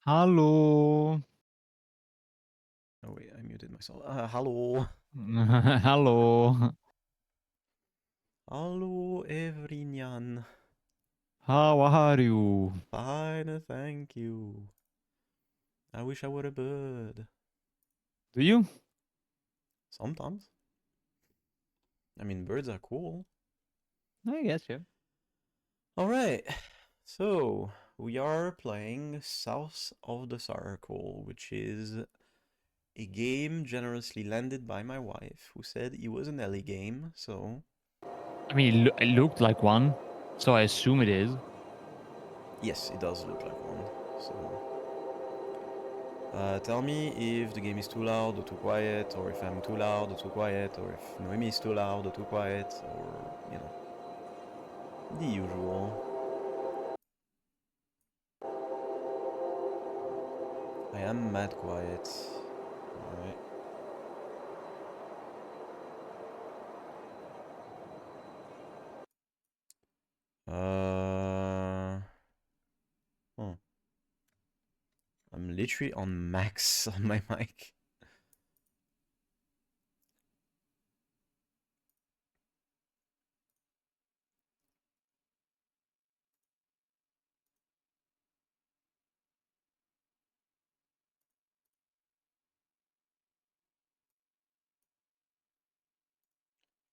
Hallo. Oh wait, I muted myself. Hallo. Hallo. Hallo everyone. How are you? Fine, thank you. I wish I were a bird. Do you? Sometimes. I mean, birds are cool. I guess, yeah. Alright, so we are playing South of the Circle, which is a game generously landed by my wife, who said it was an Ellie game, so... I mean, it looked like one, so I assume it is. Yes, it does look like one, so... tell me if the game is too loud or too quiet, or if I'm too loud or too quiet, or if Noemi is too loud or too quiet, or, you know, the usual. I am mad quiet. Alright. Huh. I'm literally on max on my mic.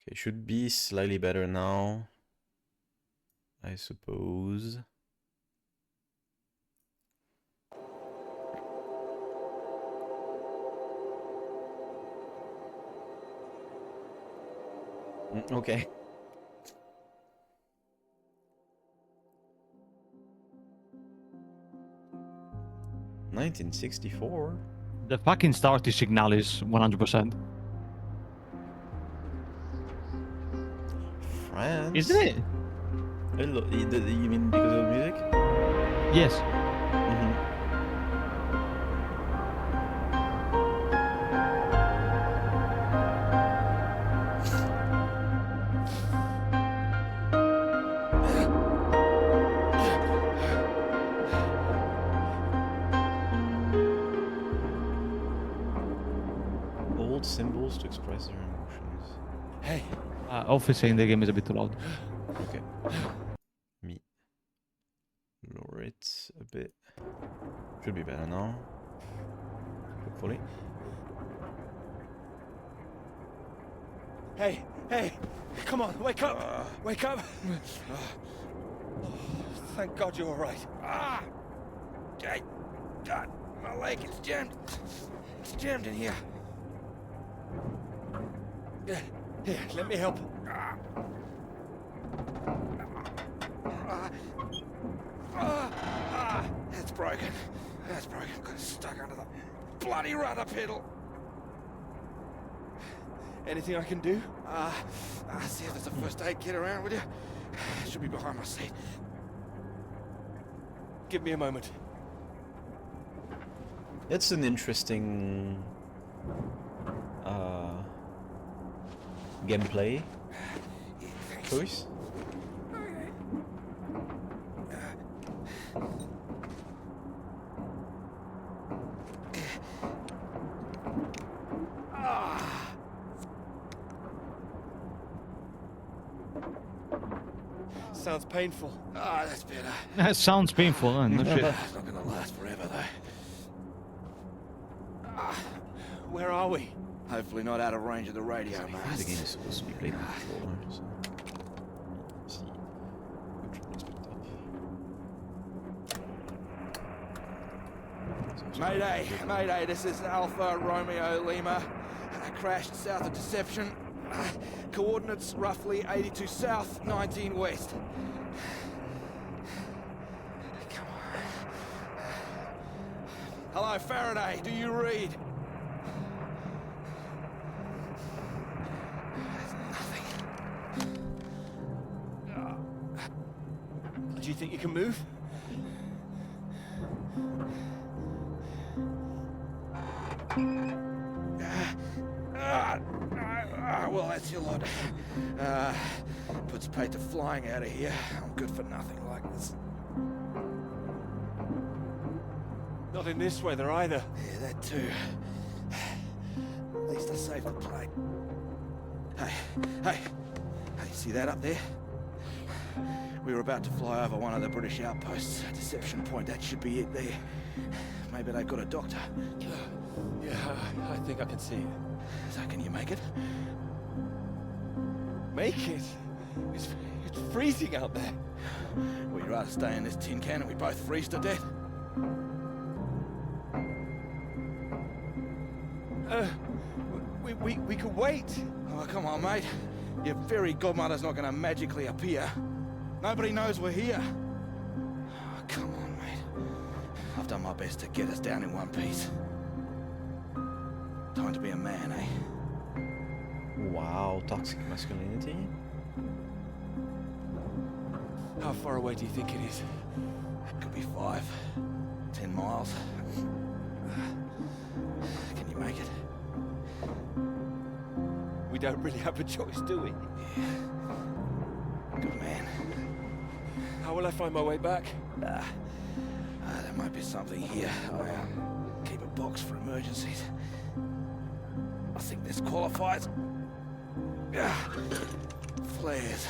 Okay, should be slightly better now, I suppose. Okay. $1964? The fucking start signal is 100%. France? Isn't it? You mean because of the music? Yes. Old symbols to express their emotions. Hey. Obviously, in the game is a bit too loud. Okay. Me lower it a bit. Should be better now. Hopefully. Hey, come on, wake up! Wake up! Thank God you're all right. God, my leg is jammed. It's jammed in here. Here, let me help. That's broken. That's broken. Got stuck under the bloody rudder pedal. Anything I can do? See if there's a first aid kit around, will you? Should be behind my seat. Give me a moment. It's an interesting gameplay choice. Sounds painful. That's better. That sounds painful, huh? No shit. It's not gonna last forever, though. Where are we? Hopefully not out of range of the radio I think the masts. game is supposed to be played on controller, so let's see. Controller's picked up. Mayday, this is Alpha Romeo Lima. I crashed south of Deception. Coordinates roughly 82 south, 19 west. Come on. Hello, Faraday, do you read? Nothing. Do you think you can move? Well, that's your lot. Puts paid to flying out of here. I'm good for nothing like this. Not in this weather either. Yeah, that too. At least I saved the plane. Hey, see that up there? We were about to fly over one of the British outposts. Deception Point, that should be it there. Maybe they've got a doctor. Yeah, I think I can see it. So can you make it? Make it? It's freezing out there. We'd rather stay in this tin can and we both freeze to death. We could wait. Oh, come on, mate. Your fairy godmother's not gonna magically appear. Nobody knows we're here. Oh, come on, mate. I've done my best to get us down in one piece. Time to be a man, eh? Wow, toxic masculinity. How far away do you think it is? Could be 5, 10 miles. Can you make it? We don't really have a choice, do we? Good man. How will I find my way back? There might be something here. I keep a box for emergencies. I think this qualifies. Flares.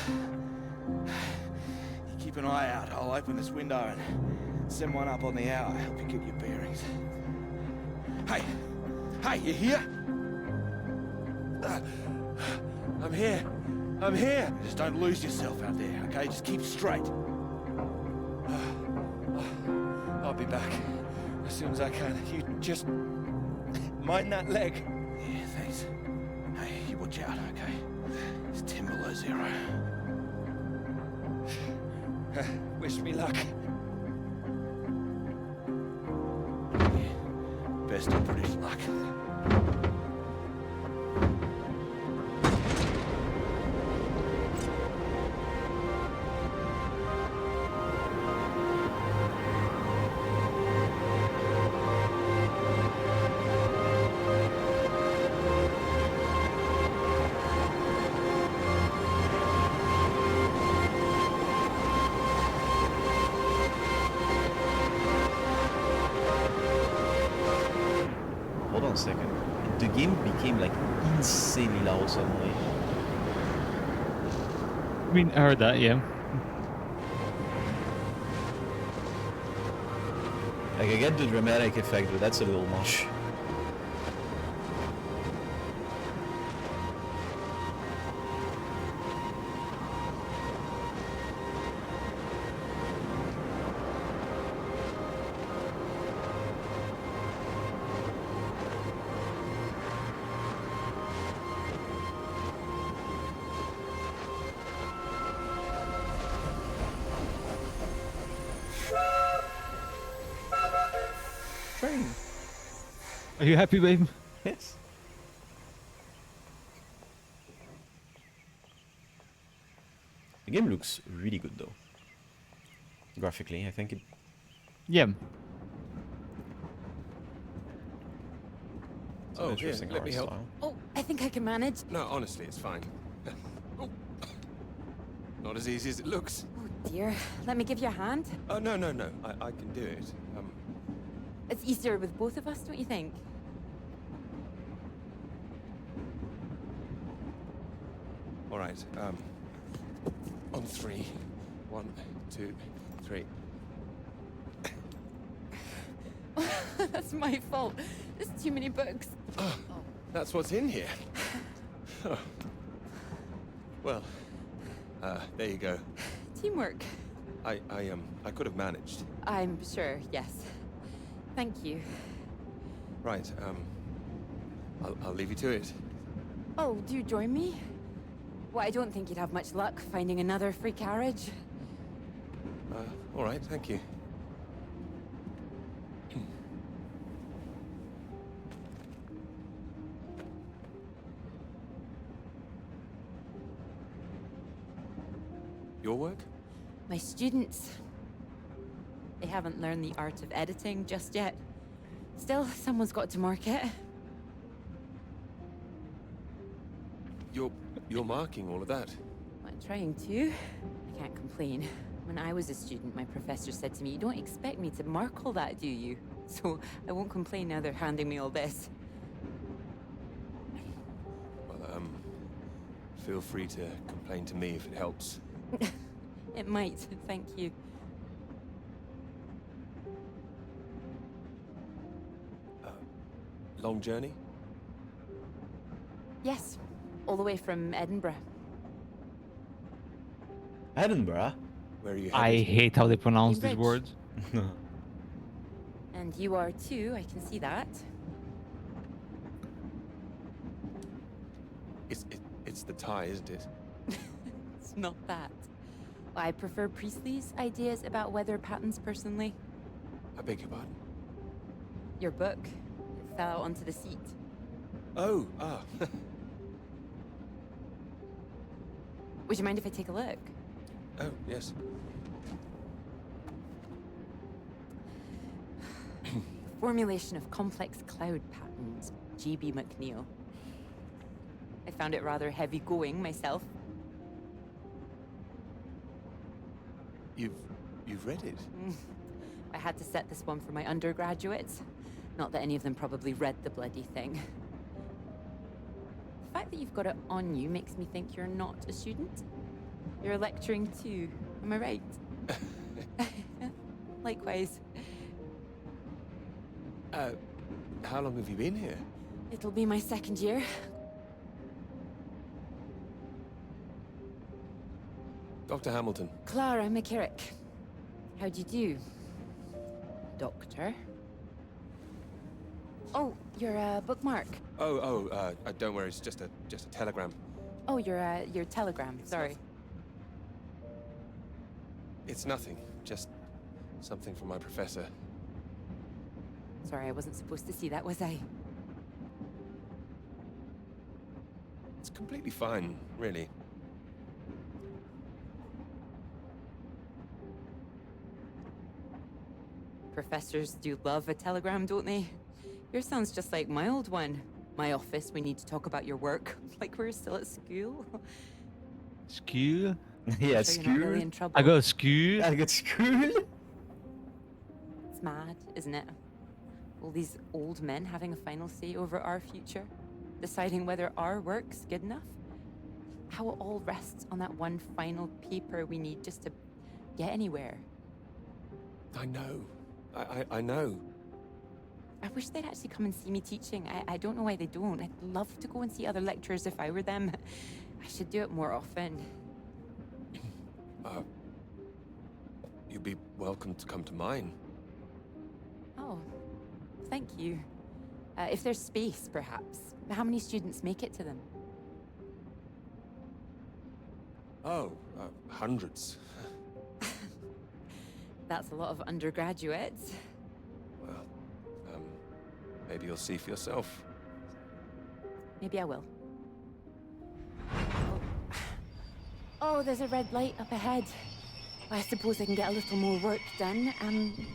You keep an eye out. I'll open this window and send one up on the hour. Help you get your bearings. Hey, you here? I'm here. I'm here. Just don't lose yourself out there, okay? Just keep straight. I'll be back as soon as I can. You just mind that leg. Yeah, thanks. Hey, you watch out, okay? It's 10 below 0. Wish me luck. Yeah, best of British luck. Hold on a second. The game became like insanely loud suddenly. I mean, I heard that, yeah. Like I get the dramatic effect, but that's a little much. Train. Are you happy, babe? Yes. The game looks really good though. Graphically, I think it. Yeah. It's an Oh, here, interesting let me art help. style. Oh, I think I can manage. No, honestly, it's fine. Oh. Not as easy as it looks. Oh dear. Let me give you a hand. Oh, no. I can do it. It's easier with both of us, don't you think? All right. On 3. 1, 2, 3. That's my fault. There's too many books. Oh, that's what's in here. Oh. Well, there you go. Teamwork. I could have managed. I'm sure, yes. Thank you. Right. I'll leave you to it. Oh, do you join me? Well, I don't think you'd have much luck finding another free carriage. All right. Thank you. Your work? My students. They haven't learned the art of editing just yet. Still, someone's got to mark it. You're marking all of that. I'm trying to. I can't complain. When I was a student, my professor said to me, "You don't expect me to mark all that, do you?" So I won't complain now they're handing me all this. Well, feel free to complain to me if it helps. It might, thank you. Long journey? Yes, all the way from Edinburgh. Edinburgh? Where are you I headed? hate how they pronounce these Cambridge. words. And you are too, I can see that. It's the tie, isn't it? It's not that. I prefer Priestley's ideas about weather patterns personally. I beg your pardon. Your book, it fell out onto the seat. Oh, Would you mind if I take a look? oh, yes. Formulation of complex cloud patterns, G.B. McNeil. I found it rather heavy going myself. You've read it? I had to set this one for my undergraduates. Not that any of them probably read the bloody thing. The fact that you've got it on you makes me think you're not a student. You're lecturing too, am I right? Likewise. How long have you been here? It'll be my second year. Dr. Hamilton. Clara McKirrick. How do you do? Doctor? Oh, you're a bookmark. Don't worry, it's just a telegram. Oh, your telegram, sorry. It's nothing, just something from my professor. Sorry, I wasn't supposed to see that, was I? It's completely fine, really. Professors do love a telegram, don't they? Yours sounds just like my old one. My office, we need to talk about your work. Like we're still at school. School? Yeah, Sure you're not really school. in trouble. I go to school. I got school. It's mad, isn't it? All these old men having a final say over our future, deciding whether our work's good enough. How it all rests on that one final paper we need just to get anywhere. I know. I know. I wish they'd actually come and see me teaching. I don't know why they don't. I'd love to go and see other lecturers if I were them. I should do it more often. You'd be welcome to come to mine. Oh, thank you. If there's space, perhaps. How many students make it to them? Oh, hundreds. That's a lot of undergraduates. Well, maybe you'll see for yourself. Maybe I will. Oh, there's a red light up ahead. I suppose I can get a little more work done.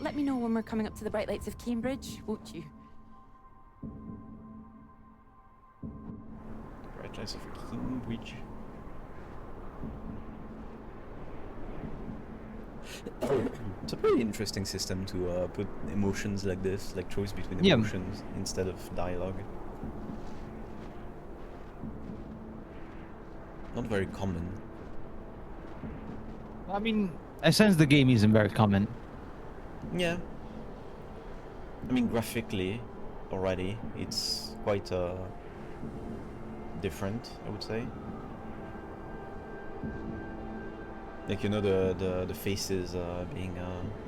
Let me know when we're coming up to the bright lights of Cambridge, won't you? Bright lights of Cambridge. It's a pretty interesting system to put emotions like this, like choice between Yeah. emotions instead of dialogue. Not very common. I mean, I sense the game isn't very common. Yeah. I mean, graphically, already, it's quite different, I would say. Like, you know, the faces being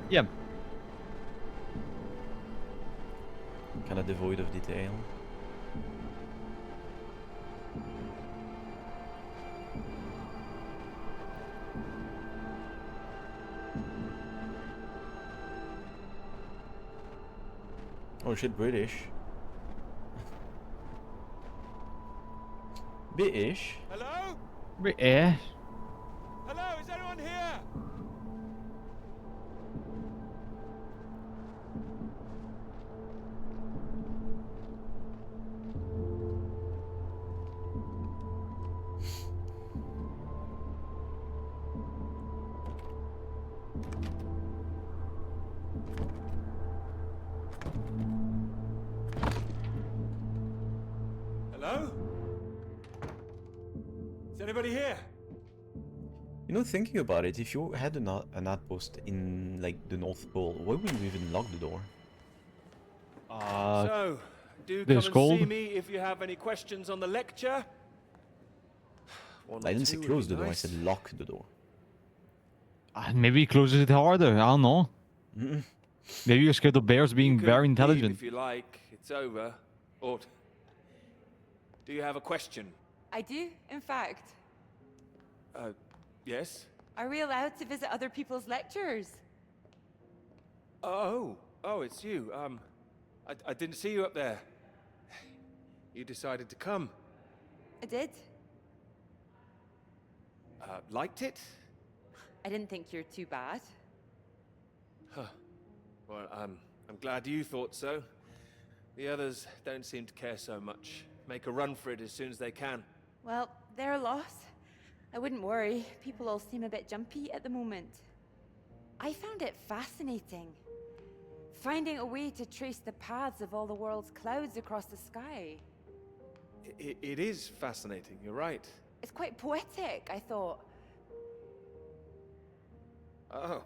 Yeah. kind of devoid of detail. Oh shit, British. British? Hello? Eh? Hello, is anyone here? Anybody here? You know, thinking about it, if you had an outpost in like the North Pole, why wouldn't you even lock the door? So, do they're come and see cold. me if you have any questions on the lecture. One or I didn't say two would close be the door, I nice. said lock the door. Maybe he closes it harder. I don't know. Maybe you're scared of bears You being can very leave intelligent. if you like. It's over. Or do you have a question? I do, in fact. Yes. Are we allowed to visit other people's lectures? Oh, it's you. I didn't see you up there. You decided to come. I did. Liked it? I didn't think you're too bad. Well, I'm glad you thought so. The others don't seem to care so much. Make a run for it as soon as they can. Well, their loss. I wouldn't worry. People all seem a bit jumpy at the moment. I found it fascinating. Finding a way to trace the paths of all the world's clouds across the sky. It is fascinating, you're right. It's quite poetic, I thought. Oh,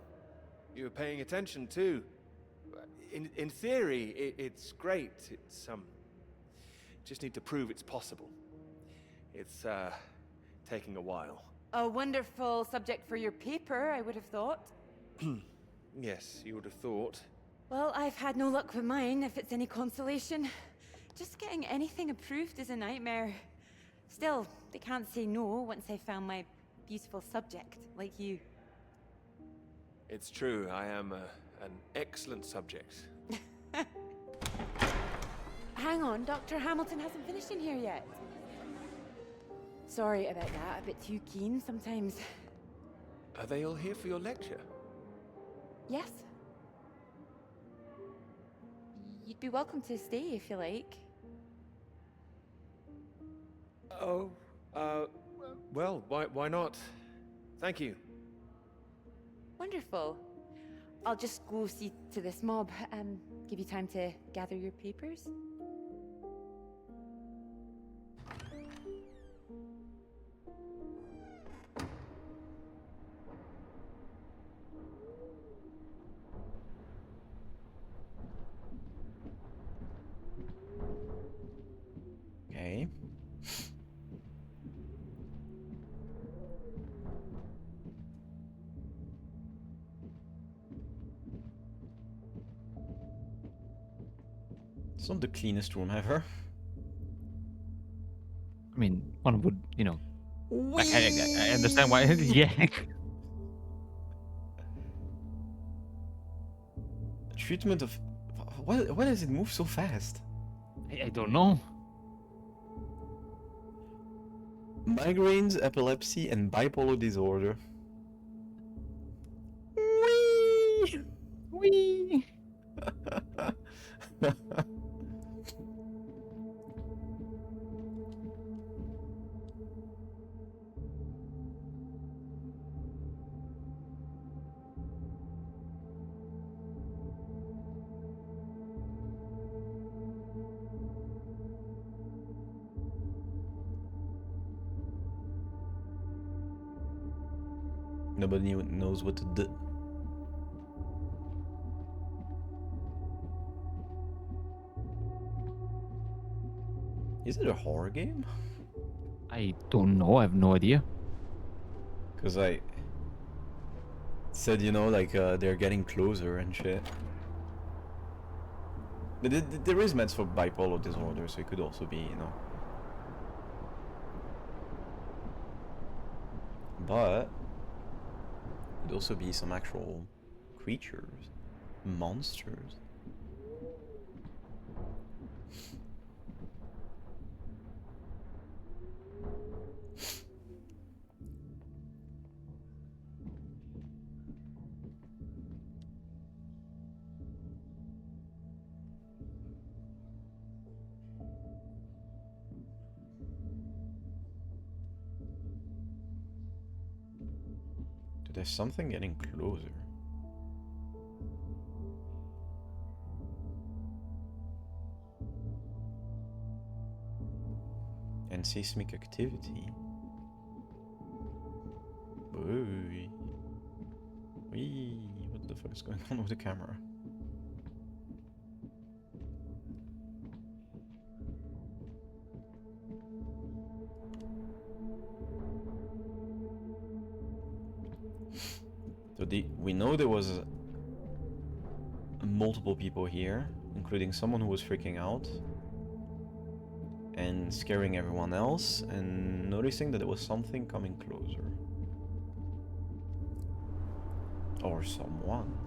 you were paying attention too. In theory, it's great. It's just need to prove it's possible. It's taking a while. A wonderful subject for your paper, I would have thought. Yes, you would have thought. Well, I've had no luck with mine, if it's any consolation. Just getting anything approved is a nightmare. Still, they can't say no once they've found my beautiful subject, like you. It's true, I am an excellent subject. Hang on, Dr. Hamilton hasn't finished in here yet. Sorry about that, a bit too keen sometimes. Are they all here for your lecture? Yes? You'd be welcome to stay if you like. Oh, well, why not? Thank you. Wonderful. I'll just go see to this mob. Give you time to gather your papers. Okay. It's not the cleanest room ever. I mean, one would, you know. I understand why. Yeah. Treatment of... Why does it move so fast? I don't know. Migraines, epilepsy, and bipolar disorder. Wee. Nobody knows what to do. Is it a horror game? I don't know. I have no idea. Because I said, you know, like they're getting closer and shit. But there is meds for bipolar disorder, so it could also be, you know. But could also be some actual creatures, monsters. There's something getting closer. And seismic activity. Wee, what the fuck is going on with the camera? So we know there was multiple people here, including someone who was freaking out and scaring everyone else, and noticing that there was something coming closer. Or someone.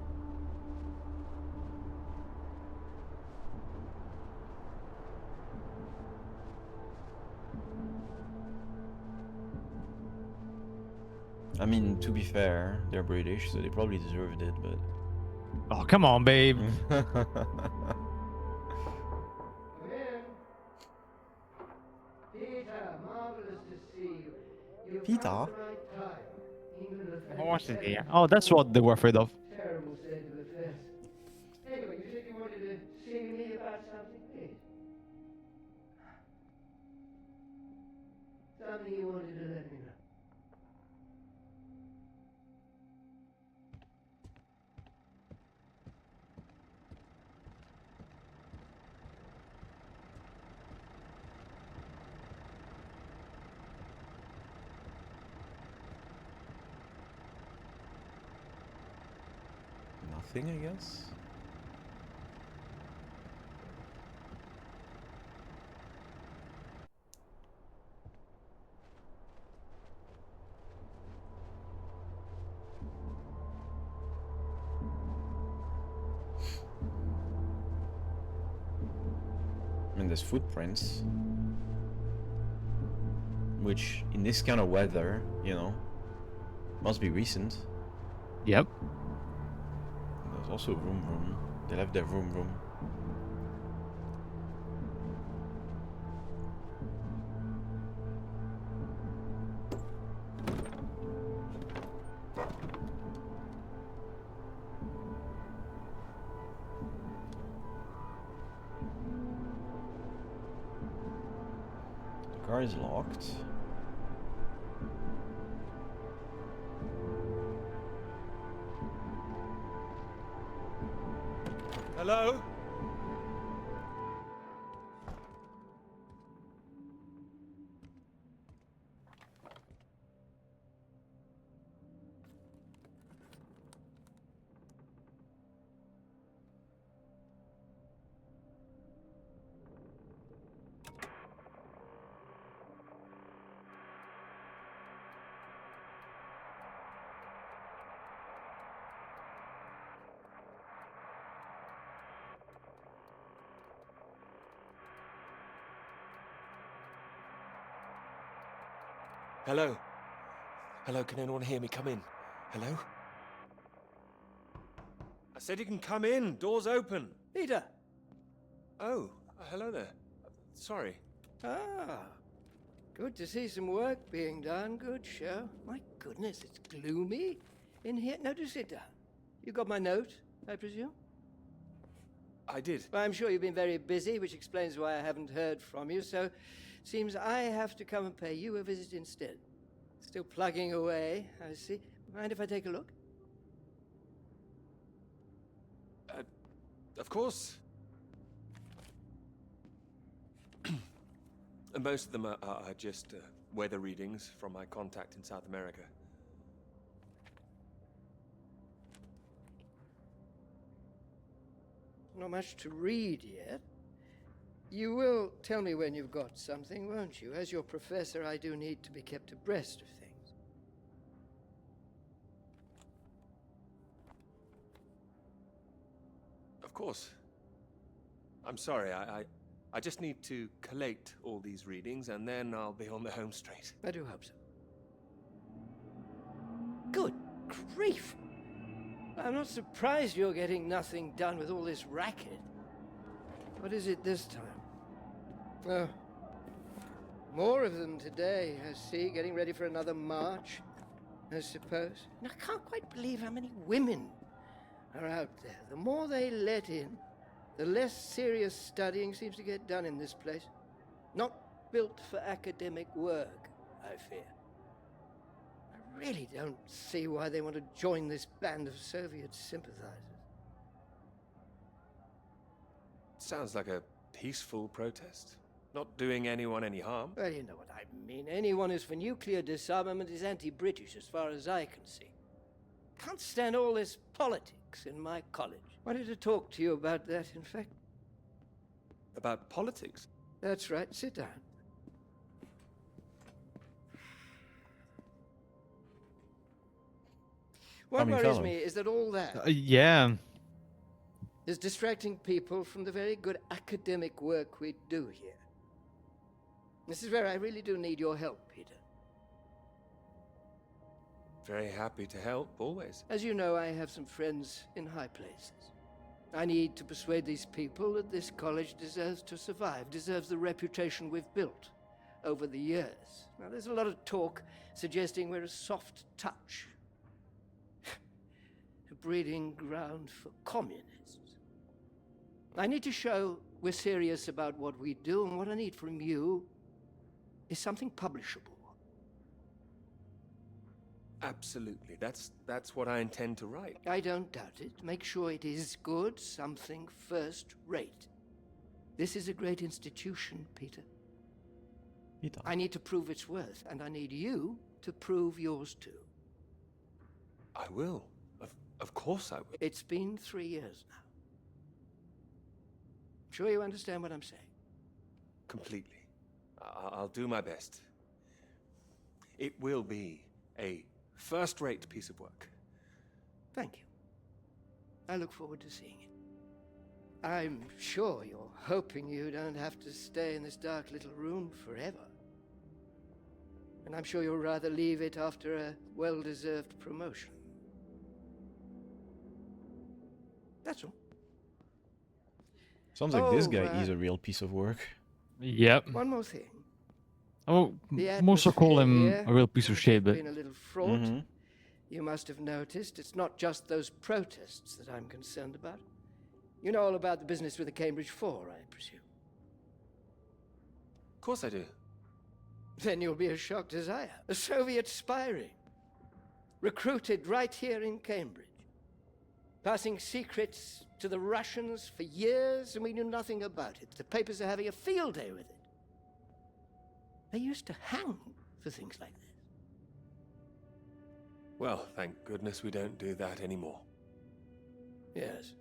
I mean, to be fair, they're British, so they probably deserved it, but... Oh, come on, babe. Peter? Horse is here. Oh, that's what they were afraid of. Terrible state of affairs. Anyway, you said you wanted to see me about something, please. Something you wanted to let me know. Nothing, I guess? I mean, there's footprints. Which, in this kind of weather, you know, must be recent. Yep. There's also room. They left their room. The car is locked. Hello? Hello? Hello, can anyone hear me? Come in. Hello? I said you can come in. Door's open. Peter! Oh, hello there. Sorry. Ah, good to see some work being done. Good show. My goodness, it's gloomy in here. No, do sit down. You got my note, I presume? I did. Well, I'm sure you've been very busy, which explains why I haven't heard from you, so seems I have to come and pay you a visit instead. Still plugging away, I see. Mind if I take a look? Of course. And most of them are just weather readings from my contact in South America. Not much to read yet. You will tell me when you've got something, won't you? As your professor, I do need to be kept abreast of things. Of course. I'm sorry, I just need to collate all these readings and then I'll be on the home straight. I do hope so. Good grief! I'm not surprised you're getting nothing done with all this racket. What is it this time? Oh, more of them today, I see, getting ready for another march, I suppose. And I can't quite believe how many women are out there. The more they let in, the less serious studying seems to get done in this place. Not built for academic work, I fear. I really don't see why they want to join this band of Soviet sympathizers. Sounds like a peaceful protest. Not doing anyone any harm. Well, you know what I mean. Anyone who's for nuclear disarmament is anti-British as far as I can see. Can't stand all this politics in my college. Wanted to talk to you about that, in fact. About politics? That's right. Sit down. What Coming worries fellow. me is that all that Yeah. is distracting people from the very good academic work we do here. This is where I really do need your help, Peter. Very happy to help, always. As you know, I have some friends in high places. I need to persuade these people that this college deserves to survive, deserves the reputation we've built over the years. Now, there's a lot of talk suggesting we're a soft touch, a breeding ground for communists. I need to show we're serious about what we do, and what I need from you is something publishable. Absolutely. That's what I intend to write. I don't doubt it. Make sure it is good, something first rate. This is a great institution, Peter. Peter. I need to prove its worth, and I need you to prove yours too. I will. Of course I will. It's been 3 years now. Sure you understand what I'm saying? Completely. I'll do my best. It will be a first-rate piece of work. Thank you. I look forward to seeing it. I'm sure you're hoping you don't have to stay in this dark little room forever. And I'm sure you'll rather leave it after a well-deserved promotion. That's all. Sounds like this Oh, guy is a real piece of work. Yep. One more thing. Oh, The most will call him atmosphere a real piece of has shit, but been a little fraught. Mhm. You must have noticed it's not just those protests that I'm concerned about. You know all about the business with the Cambridge Four, I presume. Of course I do. Then you'll be as shocked as I am. A Soviet spy ring. Recruited right here in Cambridge. Passing secrets to the Russians for years, and we knew nothing about it. The papers are having a field day with it. They used to hang for things like this. Well, thank goodness we don't do that anymore. Yes.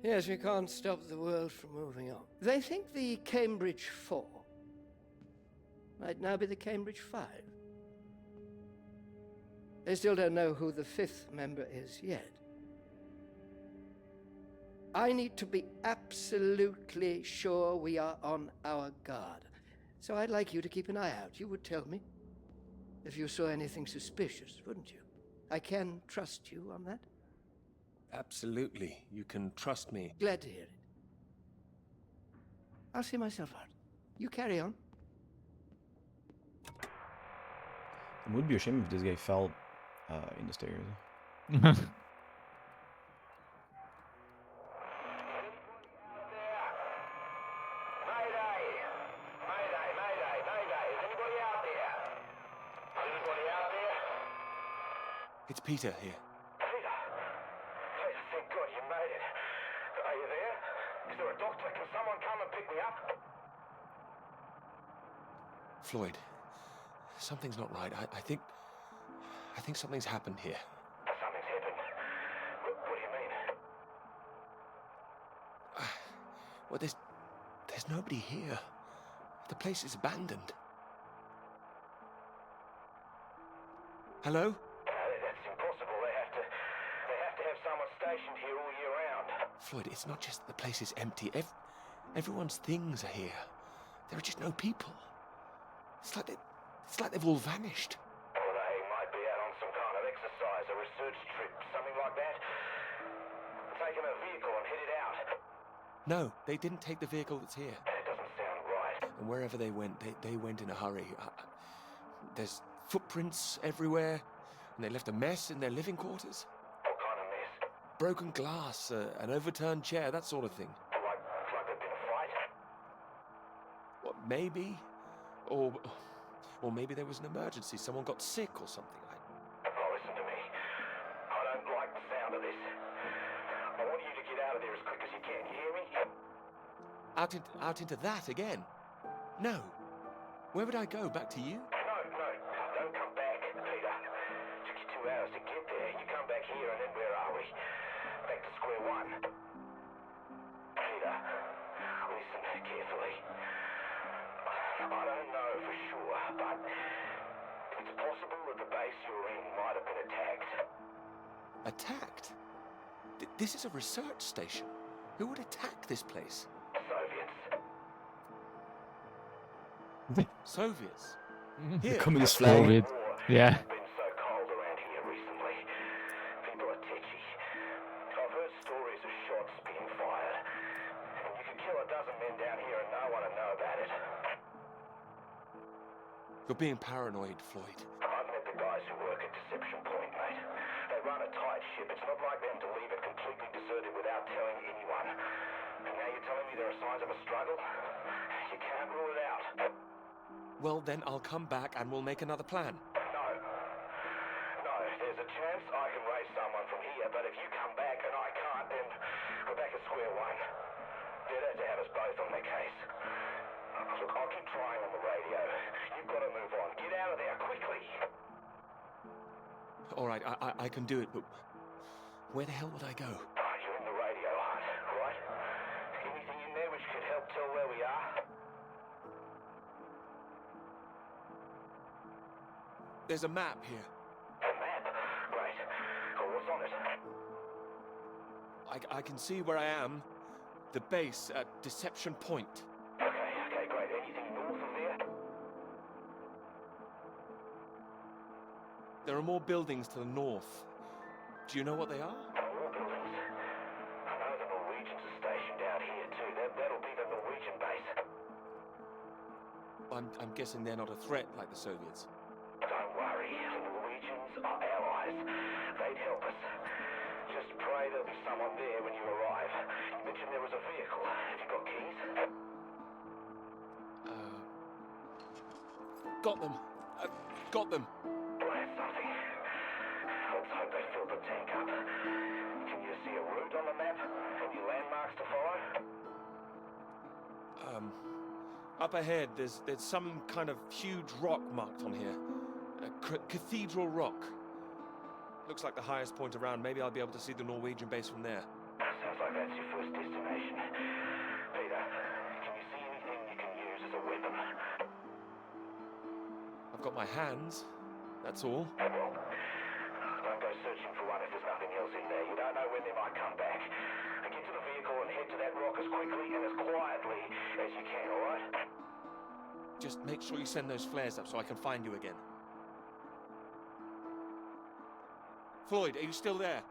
Yes, we can't stop the world from moving on. They think the Cambridge Four might now be the Cambridge Five. They still don't know who the fifth member is yet. I need to be absolutely sure we are on our guard. So I'd like you to keep an eye out. You would tell me if you saw anything suspicious, wouldn't you? I can trust you on that. Absolutely. You can trust me. Glad to hear it. I'll see myself out. You carry on. It would be a shame if this guy fell in the stairs. It's Peter here. Peter! Peter, thank God you made it. Are you there? Is there a doctor? Can someone come and pick me up? Floyd, something's not right. I think something's happened here. Something's happened. What do you mean? Well, there's nobody here. The place is abandoned. Hello? That's impossible. They have to have someone stationed here all year round. Floyd, it's not just that the place is empty. Everyone's things are here. There are just no people. It's like they've all vanished. Well, they might be out on some kind of exercise, a research trip, something like that. Taking a vehicle and headed out. No, they didn't take the vehicle that's here. That doesn't sound right. And wherever they went, they went in a hurry. There's footprints everywhere, and they left a mess in their living quarters. What kind of mess? Broken glass, an overturned chair, that sort of thing. Like there'd been a fight? What, maybe? Or Or maybe there was an emergency. Someone got sick or something. Oh, listen to me. I don't like the sound of this. I want you to get out of there as quick as you can. You hear me? Out into that again? No. Where would I go? Back to you? No, don't come back, Peter. Took you 2 hours to get there. You come back here and then where are we? Back to square one. Peter, listen carefully. I don't know for sure, but it's possible that the base you're in might have been attacked. Attacked? This is a research station. Who would attack this place? Soviets. Soviets? The Here. communist flag. COVID. Yeah. It's been so cold around here recently. People are tetchy. I've heard stories of shots being fired. And you could kill a dozen men down here and no one would know about it. You're being paranoid, Floyd. I've met the guys who work at Deception Point, mate. They run a tight ship. It's not like them to leave it completely deserted without telling anyone. And now you're telling me there are signs of a struggle? You can't rule it out. Well, then I'll come back and we'll make another plan. No, there's a chance I can raise someone from here, but if you come back and I can't, then we're back at square one. They'd have to have us both on their case. Look, I'll keep trying on the radio. You've got to move on. Get out of there, quickly! All right, I can do it, but where the hell would I go? You're in the radio hut, right? Anything in there which could help tell where we are? There's a map here. A map? Great. Oh, what's on it? I can see where I am. The base at Deception Point. Okay, great. Anything north of there? There are more buildings to the north. Do you know what they are? More buildings. I know the Norwegians are stationed out here too. That'll be the Norwegian base. I'm guessing they're not a threat like the Soviets. Don't worry, the Norwegians are allies. They'd help us. Just pray there'll be someone there when you arrive. You mentioned there was a vehicle. Have you got keys? Got them. Got them. Well, that's something. Let's hope they filled the tank up. Can you see a route on the map? Any landmarks to follow? Up ahead, there's some kind of huge rock marked on here. Cathedral Rock. Looks like the highest point around. Maybe I'll be able to see the Norwegian base from there. Sounds like that's your first destination. Peter, can you see anything you can use as a weapon? I've got my hands. That's all. Well, don't go searching for one if there's nothing else in there. You don't know when they might come back. Get to the vehicle and head to that rock as quickly and as quietly as you can, alright? Just make sure you send those flares up so I can find you again. Floyd, are you still there?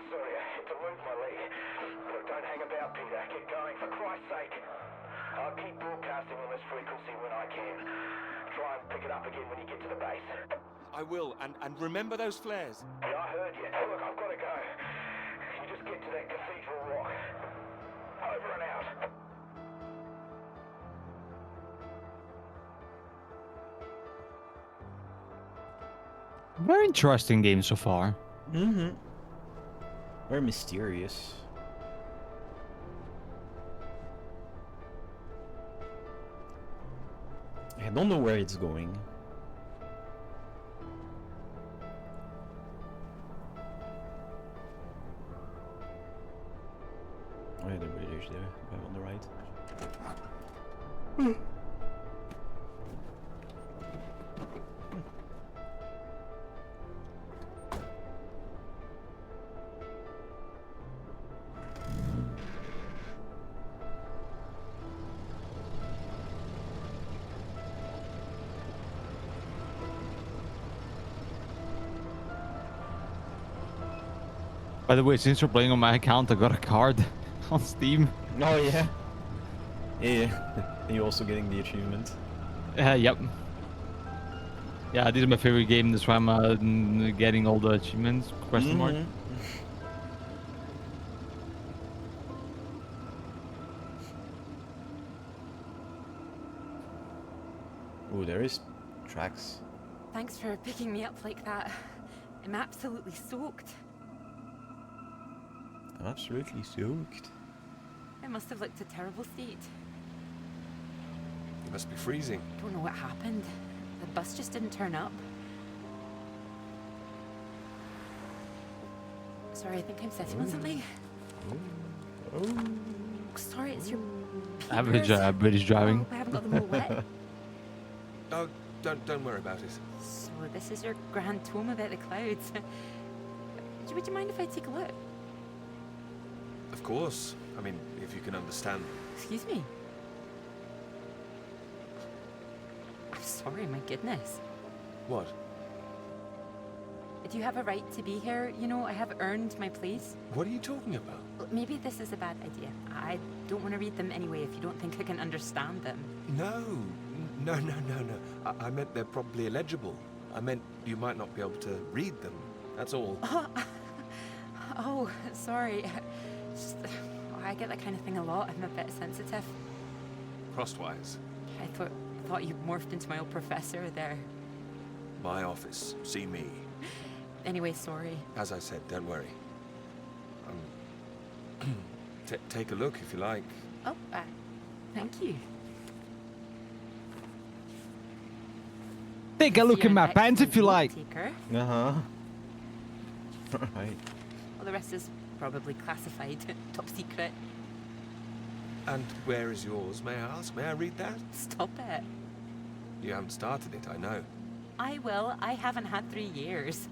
Sorry, I had to move my leg. Look, don't hang about, Peter. Get going, for Christ's sake. I'll keep broadcasting on this frequency when I can. Try and pick it up again when you get to the base. I will, and remember those flares. Yeah, I heard you. Look, I've got to go. You just get to that cathedral rock. Over and out. Very interesting game so far. Mm-hmm. Very mysterious. I don't know where it's going. Oh yeah, the British there, on the right. By the way, since you're playing on my account, I got a card on Steam. Oh yeah. Yeah. And you're also getting the achievement. Yep. Yeah, this is my favorite game. That's why I'm getting all the achievements. Question mark. Ooh, there is tracks. Thanks for picking me up like that. I'm absolutely soaked. I'm absolutely soaked. I must have looked a terrible state. You must be freezing. Don't know what happened. The bus just didn't turn up. Sorry, I think I'm sitting on something. Oh. Sorry, it's your Average peepers. British driving. Oh, I haven't got them all wet. Oh, don't worry about it. So this is your grand tome about the clouds. Would you mind if I take a look? Of course. I mean, if you can understand. Excuse me. I'm sorry, my goodness. What? Do you have a right to be here? You know, I have earned my place. What are you talking about? Maybe this is a bad idea. I don't want to read them anyway if you don't think I can understand them. No. I meant they're probably illegible. I meant you might not be able to read them. That's all. Oh, sorry. Just, I get that kind of thing a lot. I'm a bit sensitive. Crosswise. I thought you morphed into my old professor there. My office. See me. Anyway, sorry. As I said, don't worry. Take a look if you like. Oh, thank you. Take a look You're in an my pants if you excellent like. note-taker. Uh-huh. Right. Well, the rest is probably classified, top secret. And where is yours, may I ask? May I read that? Stop it. You haven't started it, I know. I will. I haven't had 3 years.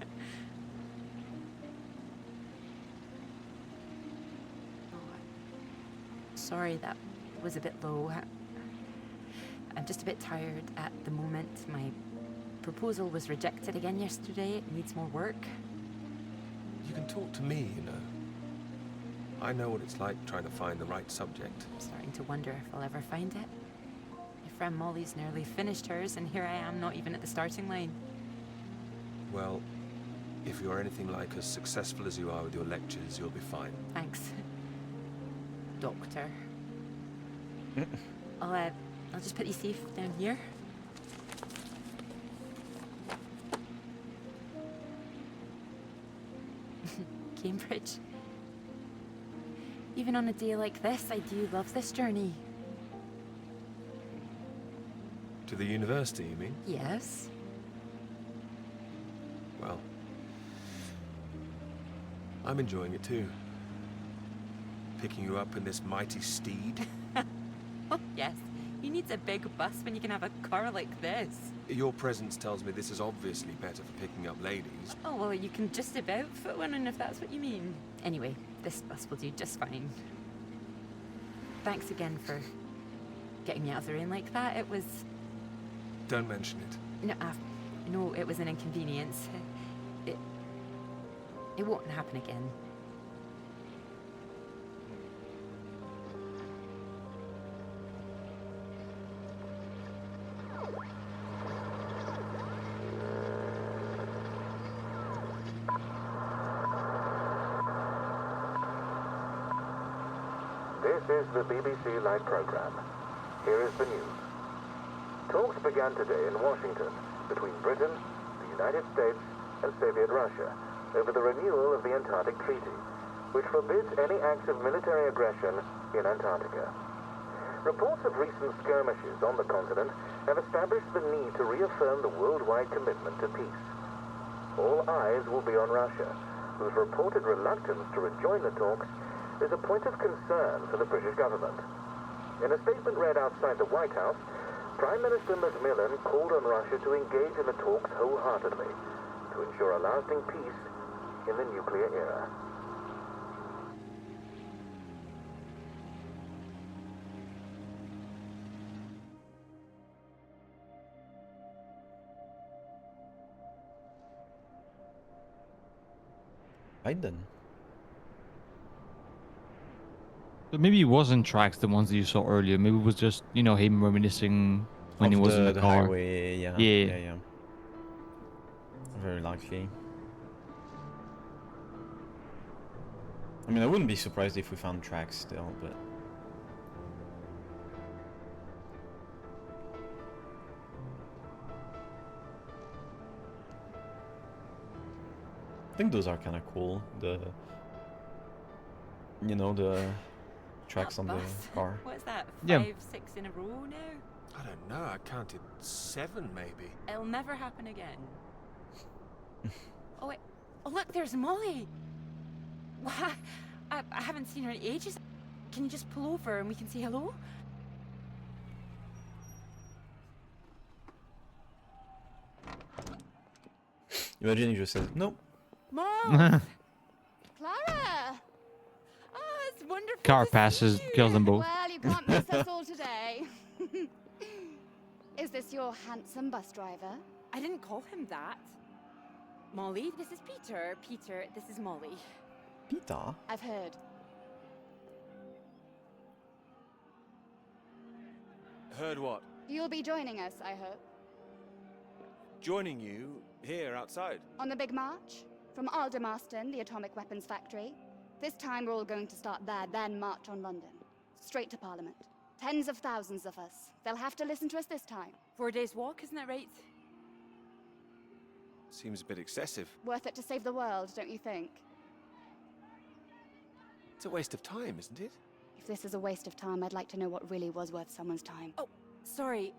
Sorry, that was a bit low. I'm just a bit tired at the moment. My proposal was rejected again yesterday. It needs more work. You can talk to me, you know. I know what it's like trying to find the right subject. I'm starting to wonder if I'll ever find it. My friend Molly's nearly finished hers, and here I am, not even at the starting line. Well, if you're anything like as successful as you are with your lectures, you'll be fine. Thanks, Doctor. I'll just put you safe down here. Cambridge. Even on a day like this, I do love this journey. To the university, you mean? Yes. Well, I'm enjoying it too. Picking you up in this mighty steed. Oh, yes. Who needs a big bus when you can have a car like this? Your presence tells me this is obviously better for picking up ladies. Oh, well, you can just about fit one in if that's what you mean. Anyway, this bus will do just fine. Thanks again for getting me out of the rain like that. It was... Don't mention it. No, it was an inconvenience. It won't happen again. This is the BBC Live program. Here is the news. Talks began today in Washington between Britain, the United States, and Soviet Russia over the renewal of the Antarctic Treaty, which forbids any acts of military aggression in Antarctica. Reports of recent skirmishes on the continent have established the need to reaffirm the worldwide commitment to peace. All eyes will be on Russia, whose reported reluctance to rejoin the talks is a point of concern for the British government. In a statement read outside the White House, Prime Minister Macmillan called on Russia to engage in the talks wholeheartedly to ensure a lasting peace in the nuclear era. Right then. But maybe it wasn't tracks, the ones that you saw earlier. Maybe it was just, you know, him reminiscing when he Of was in the car. highway, yeah. Yeah. Very likely. I mean, I wouldn't be surprised if we found tracks still, but... think those are kind of cool. The, you know, the tracks That on the bus. car. What's that? Yeah. 5, 6 in a row now? I don't know, I counted 7 maybe. It'll never happen again. Oh wait. Oh look, there's Molly. Why? I haven't seen her in ages. Can you just pull over and we can say hello? Imagine he just says, nope. Mom! Clara! Oh, it's wonderful. Car to see passes, you. kills them both. Well, you can't miss us all today. Is this your handsome bus driver? I didn't call him that. Molly, this is Peter. Peter, this is Molly. Peter? I've heard. Heard what? You'll be joining us, I hope. Joining you here outside. On the big march? From Aldermaston, the atomic weapons factory. This time we're all going to start there, then march on London. Straight to Parliament. Tens of thousands of us. They'll have to listen to us this time. 4 days walk, isn't that right? Seems a bit excessive. Worth it to save the world, don't you think? It's a waste of time, isn't it? If this is a waste of time, I'd like to know what really was worth someone's time. Oh, sorry,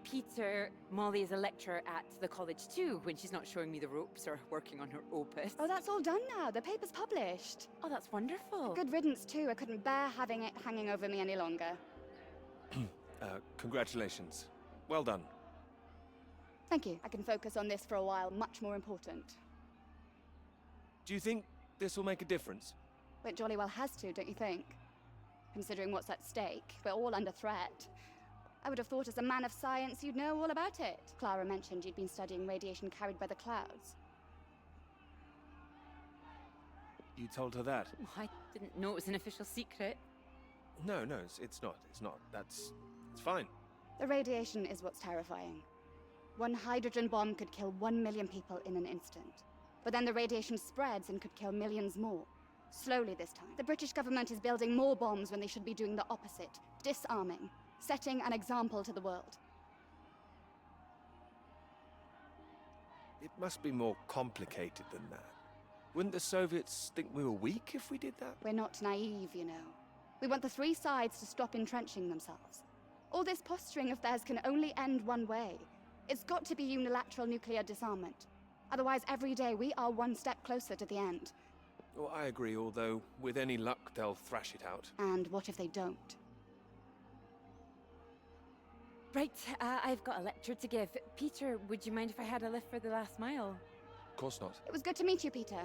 Peter, Molly is a lecturer at the college too, when she's not showing me the ropes or working on her opus. Oh, that's all done now. The paper's published. Oh, that's wonderful. Good riddance, too. I couldn't bear having it hanging over me any longer. Congratulations. Well done. Thank you. I can focus on this for a while. Much more important. Do you think this will make a difference? It jolly well has to, don't you think? Considering what's at stake, we're all under threat. I would have thought as a man of science you'd know all about it. Clara mentioned you'd been studying radiation carried by the clouds. You told her that? Oh, I didn't know it was an official secret. No, it's not. It's not. It's fine. The radiation is what's terrifying. One hydrogen bomb could kill 1 million people in an instant. But then the radiation spreads and could kill millions more. Slowly this time. The British government is building more bombs when they should be doing the opposite. Disarming. Setting an example to the world. It must be more complicated than that. Wouldn't the Soviets think we were weak if we did that? We're not naive, you know. We want the three sides to stop entrenching themselves. All this posturing of theirs can only end one way. It's got to be unilateral nuclear disarmament. Otherwise, every day we are one step closer to the end. Well, I agree, although with any luck they'll thrash it out. And what if they don't? Right, I've got a lecture to give. Peter, would you mind if I had a lift for the last mile? Of course not. It was good to meet you, Peter.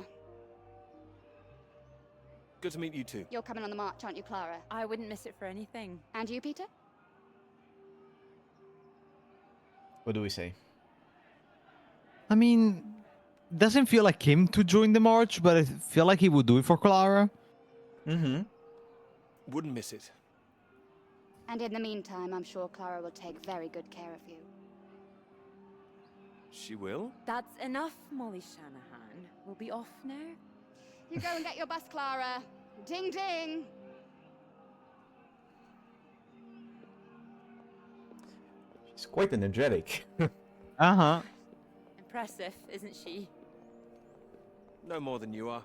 Good to meet you too. You're coming on the march, aren't you, Clara? I wouldn't miss it for anything. And you, Peter? What do we say? I mean, doesn't feel like him to join the march, but I feel like he would do it for Clara. Mm-hmm. Wouldn't miss it. And in the meantime, I'm sure Clara will take very good care of you. She will? That's enough, Molly Shanahan. We'll be off now. You go and get your bus, Clara. Ding, ding. She's quite energetic. Uh-huh. Impressive, isn't she? No more than you are.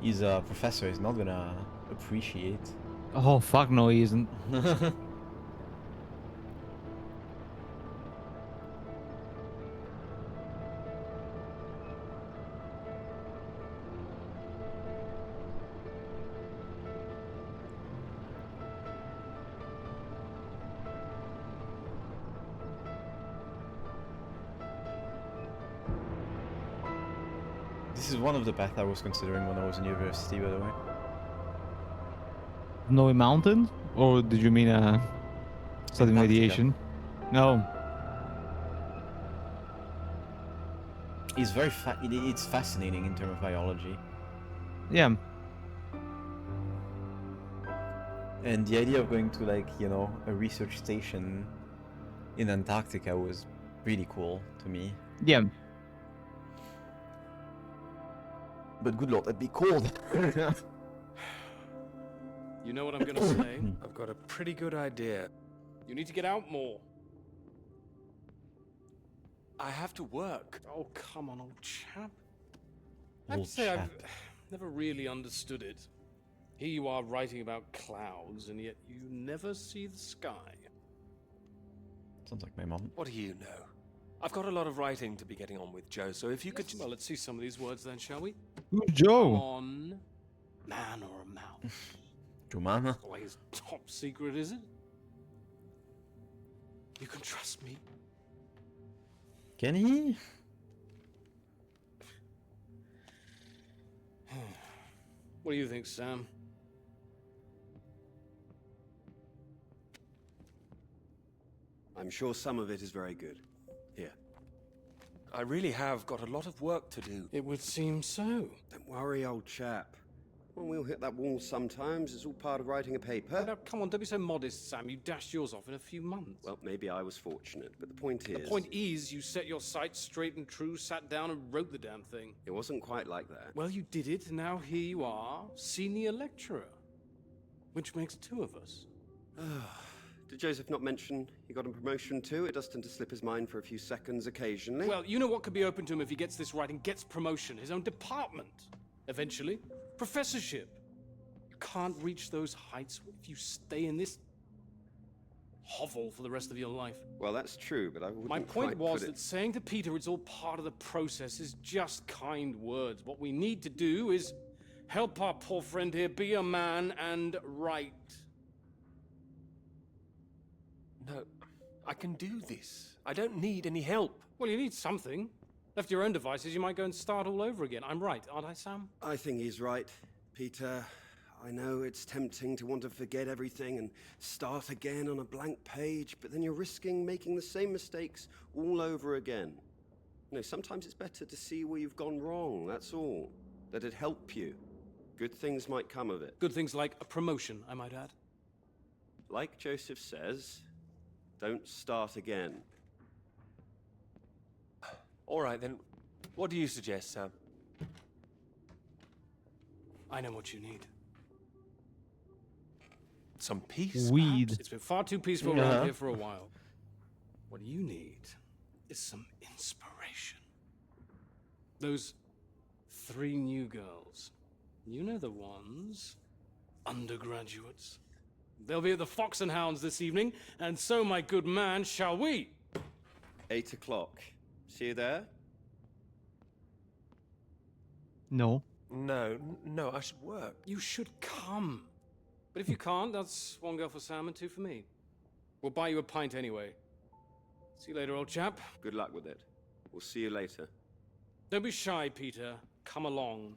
He's a professor, he's not gonna appreciate. Oh, fuck no, he isn't. This is one of the paths I was considering when I was in university, by the way. Snowy Mountain? Or did you mean studying Antarctica. radiation? No. It's it's fascinating in terms of biology. Yeah. And the idea of going to, like, you know, a research station in Antarctica was really cool to me. Yeah. But good lord, that'd be cold. You know what I'm gonna say? I've got a pretty good idea. You need to get out more. I have to work. Oh, come on, old chap. I have Old to say, chap. I've never really understood it. Here you are writing about clouds, and yet you never see the sky. Sounds like my mom. What do you know? I've got a lot of writing to be getting on with, Joe, so if you could... Well, let's see some of these words then, shall we? Who's Come Joe? on. Man or a mouse? Jomana. Always top secret, is it? You can trust me. Can he? What do you think, Sam? I'm sure some of it is very good. Here. I really have got a lot of work to do. It would seem so. Don't worry, old chap. Well, we'll hit that wall sometimes. It's all part of writing a paper. Now, come on, don't be so modest, Sam. You dashed yours off in a few months. Well, maybe I was fortunate, but the point is... The point is, you set your sights straight and true, sat down and wrote the damn thing. It wasn't quite like that. Well, you did it, and now here you are, senior lecturer. Which makes two of us. Did Joseph not mention he got a promotion too? It does tend to slip his mind for a few seconds occasionally. Well, you know what could be open to him if he gets this right and gets promotion? His own department. Eventually. Professorship. You can't reach those heights if you stay in this hovel for the rest of your life. Well, that's true, but I wouldn't My point quite was put that it... saying to Peter it's all part of the process is just kind words. What we need to do is help our poor friend here be a man and write. No, I can do this. I don't need any help. Well, you need something. Left to your own devices, you might go and start all over again. I'm right, aren't I, Sam? I think he's right, Peter. I know it's tempting to want to forget everything and start again on a blank page, but then you're risking making the same mistakes all over again. You know, sometimes it's better to see where you've gone wrong, that's all. Let it help you. Good things might come of it. Good things like a promotion, I might add. Like Joseph says, don't start again. All right, then. What do you suggest, Sam? I know what you need. Some peace? Weed. It's been far too peaceful around here for a while. What you need is some inspiration. Those 3 new girls. You know the ones. Undergraduates. They'll be at the Fox and Hounds this evening, and so, my good man, shall we? 8 o'clock. See you there? No. No, I should work. You should come. But if you can't, that's 1 girl for Sam and 2 for me. We'll buy you a pint anyway. See you later, old chap. Good luck with it. We'll see you later. Don't be shy, Peter. Come along.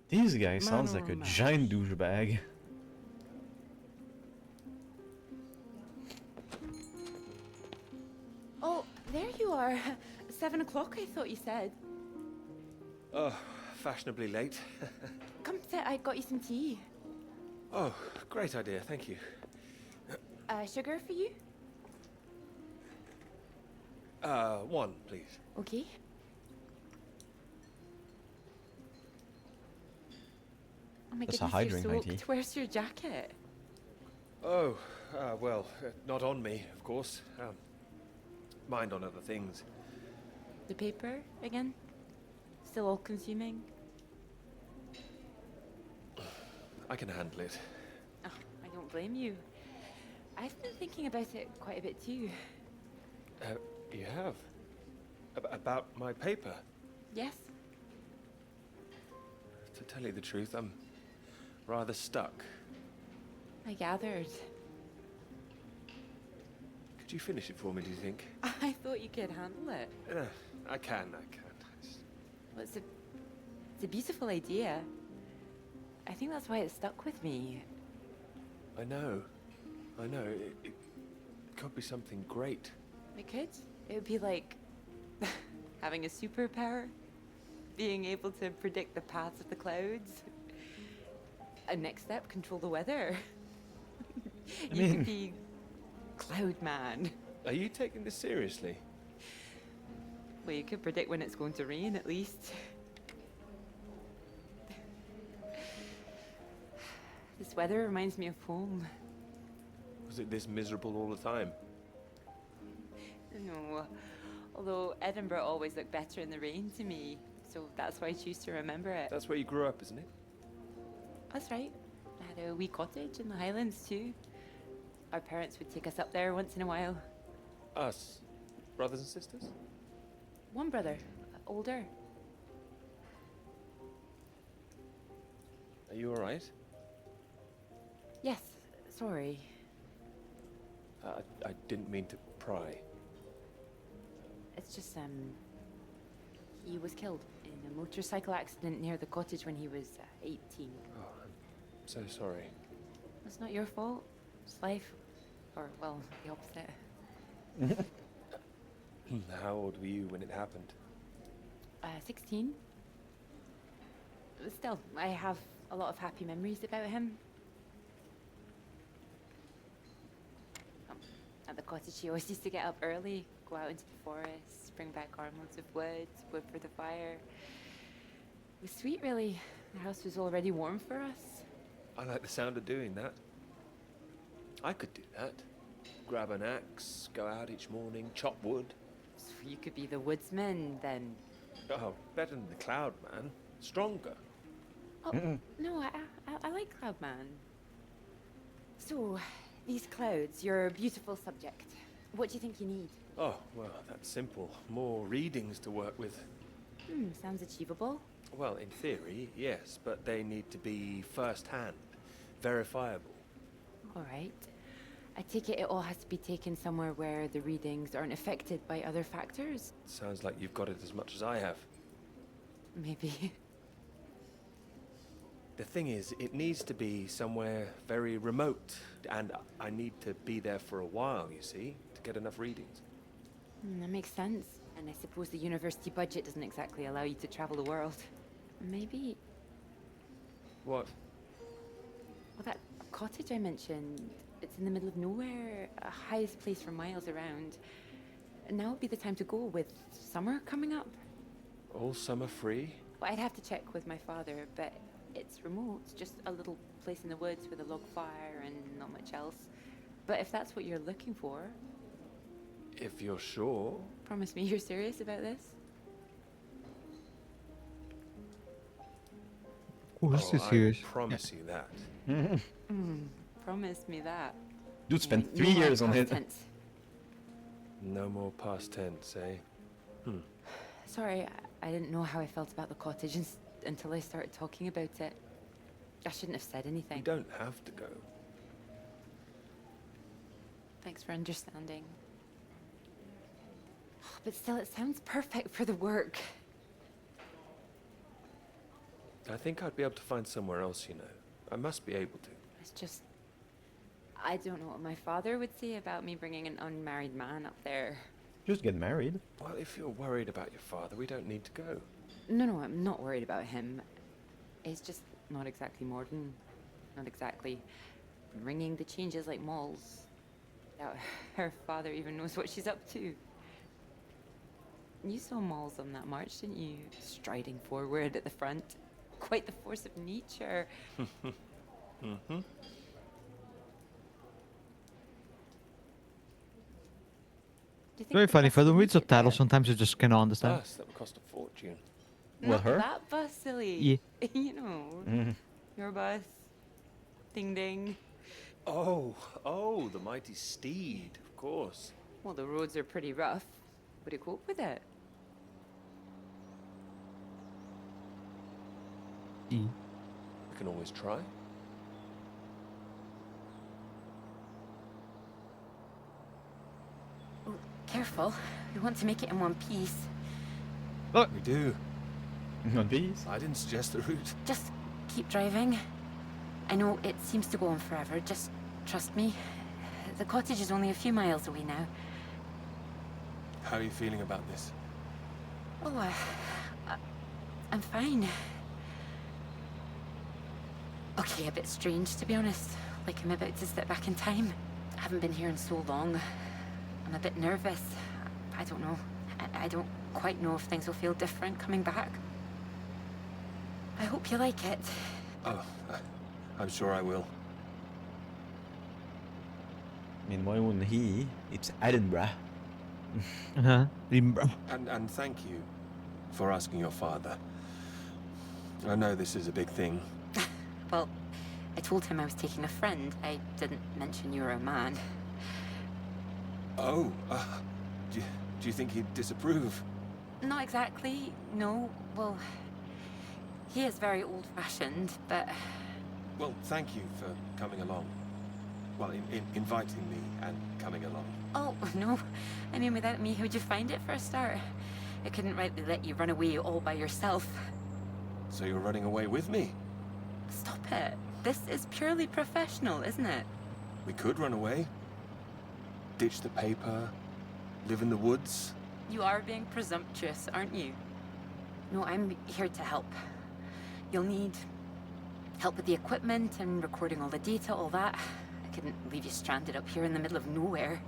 This guy sounds or like a mouse? giant douchebag. Oh, there you are. 7 o'clock, I thought you said. Oh, fashionably late. Come sit, I got you some tea. Oh, great idea, thank you. Sugar for you? 1, please. Okay. Oh my That's a goodness, high you're drink, soaked. matey. Where's your jacket? Oh, well, not on me, of course. Mind on other things. The paper again? Still all consuming? I can handle it. Oh, I don't blame you. I've been thinking about it quite a bit too. You have? About my paper? Yes? To tell you the truth, I'm rather stuck. I gathered. Could you finish it for me, do you think? I thought you could handle it. I can. Well, it's a beautiful idea. I think that's why it stuck with me. I know. It could be something great. It could. It would be like having a superpower. Being able to predict the paths of the clouds. A next step, control the weather. You could be Cloud Man. Are you taking this seriously? Well, you could predict when it's going to rain, at least. This weather reminds me of home. Was it this miserable all the time? No, although Edinburgh always looked better in the rain to me, so that's why I choose to remember it. That's where you grew up, isn't it? That's right. I had a wee cottage in the Highlands too. Our parents would take us up there once in a while. Us? Brothers and sisters? One brother, older. Are you alright? Yes, sorry. I didn't mean to pry. It's just, he was killed in a motorcycle accident near the cottage when he was 18. Oh, I'm so sorry. It's not your fault. It's life. Or, well, the opposite. How old were you when it happened? 16. But still, I have a lot of happy memories about him. At the cottage, he always used to get up early, go out into the forest, bring back armloads of wood for the fire. It was sweet, really. The house was already warm for us. I like the sound of doing that. I could do that. Grab an axe, go out each morning, chop wood. So you could be the woodsman, then. Oh, better than the Cloud Man. Stronger. Oh, no, I like Cloudman. So, these clouds, your beautiful subject. What do you think you need? Oh, well, that's simple. More readings to work with. Sounds achievable. Well, in theory, yes, but they need to be first-hand, verifiable. All right. I take it all has to be taken somewhere where the readings aren't affected by other factors? Sounds like you've got it as much as I have. Maybe. The thing is, it needs to be somewhere very remote, and I need to be there for a while, you see, to get enough readings. That makes sense. And I suppose the university budget doesn't exactly allow you to travel the world. Maybe... What? Well, that cottage I mentioned, it's in the middle of nowhere, a highest place for miles around. And now would be the time to go with summer coming up. All summer free? Well, I'd have to check with my father, but it's remote, just a little place in the woods with a log fire and not much else. But if that's what you're looking for... If you're sure. Promise me you're serious about this? Of course he's serious. I promise you that. Promise me that. Dude spent No 3 more years on past it. tense. No more past tense, eh? Sorry, I didn't know how I felt about the cottage until I started talking about it. I shouldn't have said anything. You don't have to go. Thanks for understanding. But still, it sounds perfect for the work. I think I'd be able to find somewhere else, you know. I must be able to. It's just... I don't know what my father would say about me bringing an unmarried man up there. Just get married. Well, if you're worried about your father, we don't need to go. No, I'm not worried about him. It's just not exactly modern. Not exactly ringing the changes like Moll's. Doubt her father even knows what she's up to. You saw Moll's on that march, didn't you? Striding forward at the front. Quite the force of nature. Mm-hmm. Very funny. If I don't read subtitles, sometimes I just cannot understand. Bus, that would cost a fortune. Well, her? That bus, silly. Yeah. You know, your bus. Ding ding. Oh, the mighty steed, of course. Well, the roads are pretty rough. Would you cope with it? We can always try. Oh, careful. We want to make it in one piece. We do. Not these. I didn't suggest the route. Just keep driving. I know it seems to go on forever. Just trust me. The cottage is only a few miles away now. How are you feeling about this? Oh, I'm fine. Okay, a bit strange, to be honest. Like I'm about to step back in time. I haven't been here in so long. I'm a bit nervous. I don't know. I don't quite know if things will feel different coming back. I hope you like it. Oh, I'm sure I will. I mean, why wouldn't he? It's Edinburgh. And thank you for asking your father. I know this is a big thing. Well, I told him I was taking a friend. I didn't mention you were a man. Oh, do you think he'd disapprove? Not exactly, no. Well, he is very old-fashioned, but... Well, thank you for coming along. Well, inviting me and coming along. Oh, no. I mean, without me, how'd you find it for a start? I couldn't rightly let you run away all by yourself. So you're running away with me? Stop it. This is purely professional, isn't it? We could run away. Ditch the paper. Live in the woods. You are being presumptuous, aren't you? No, I'm here to help. You'll need help with the equipment and recording all the data, all that. I couldn't leave you stranded up here in the middle of nowhere.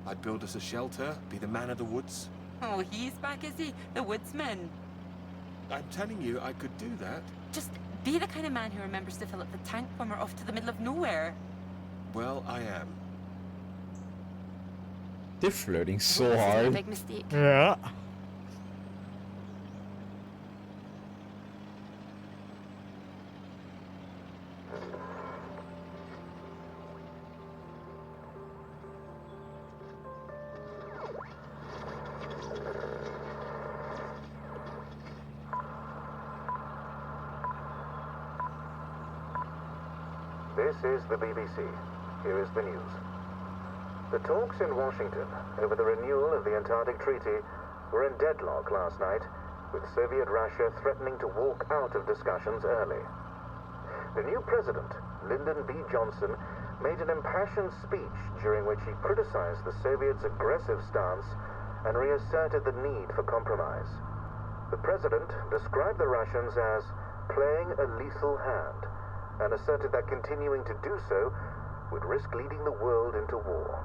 I'd build us a shelter, be the man of the woods. Oh, he's back, is he? The woodsman. I'm telling you, I could do that. Just be the kind of man who remembers to fill up the tank when we're off to the middle of nowhere. Well, I am. They're flirting so This isn't a hard. big mistake. Yeah. This is the BBC. Here is the news. The talks in Washington over the renewal of the Antarctic Treaty were in deadlock last night, with Soviet Russia threatening to walk out of discussions early. The new president, Lyndon B. Johnson, made an impassioned speech during which he criticized the Soviets' aggressive stance and reasserted the need for compromise. The president described the Russians as playing a lethal hand and asserted that continuing to do so would risk leading the world into war.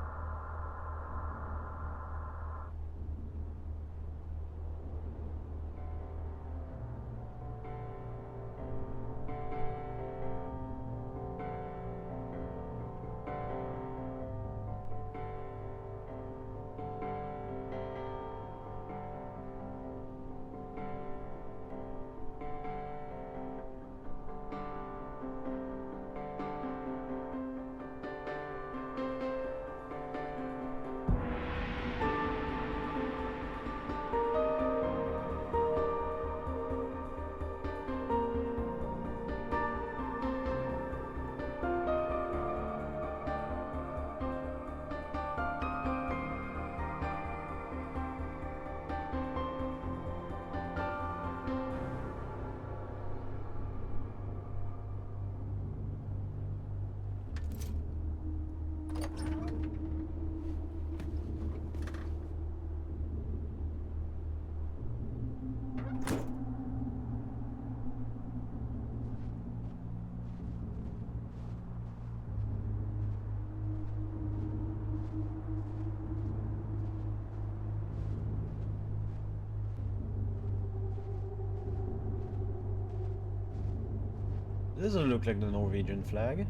Doesn't look like the Norwegian flag.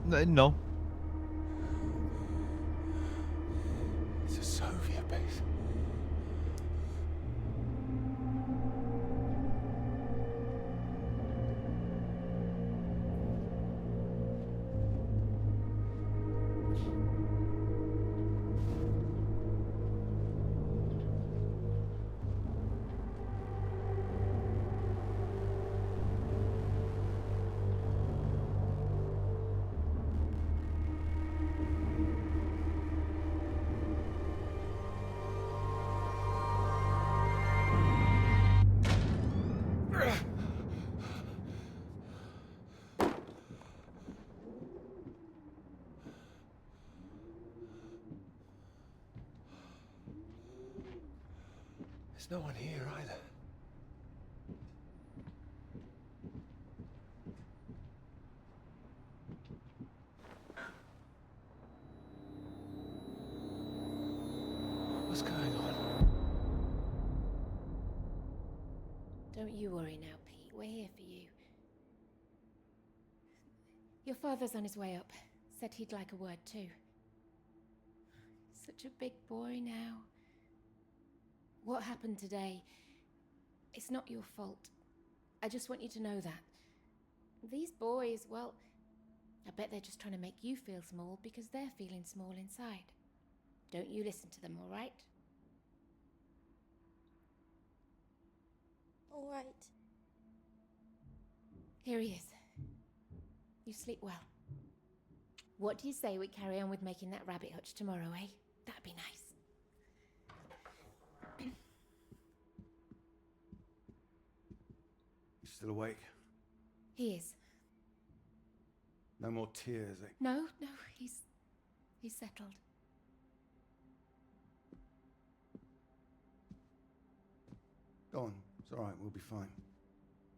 No. It's a Soviet base. There's no one here either. Don't you worry now, Pete. We're here for you. Your father's on his way up. Said he'd like a word too. Such a big boy now. What happened today, it's not your fault. I just want you to know that. These boys, well, I bet they're just trying to make you feel small because they're feeling small inside. Don't you listen to them, all right? All right. Here he is. You sleep well. What do you say we carry on with making that rabbit hutch tomorrow, eh? That'd be nice. Still awake? He is. No more tears, eh? No, he's settled. Go on, it's all right, we'll be fine.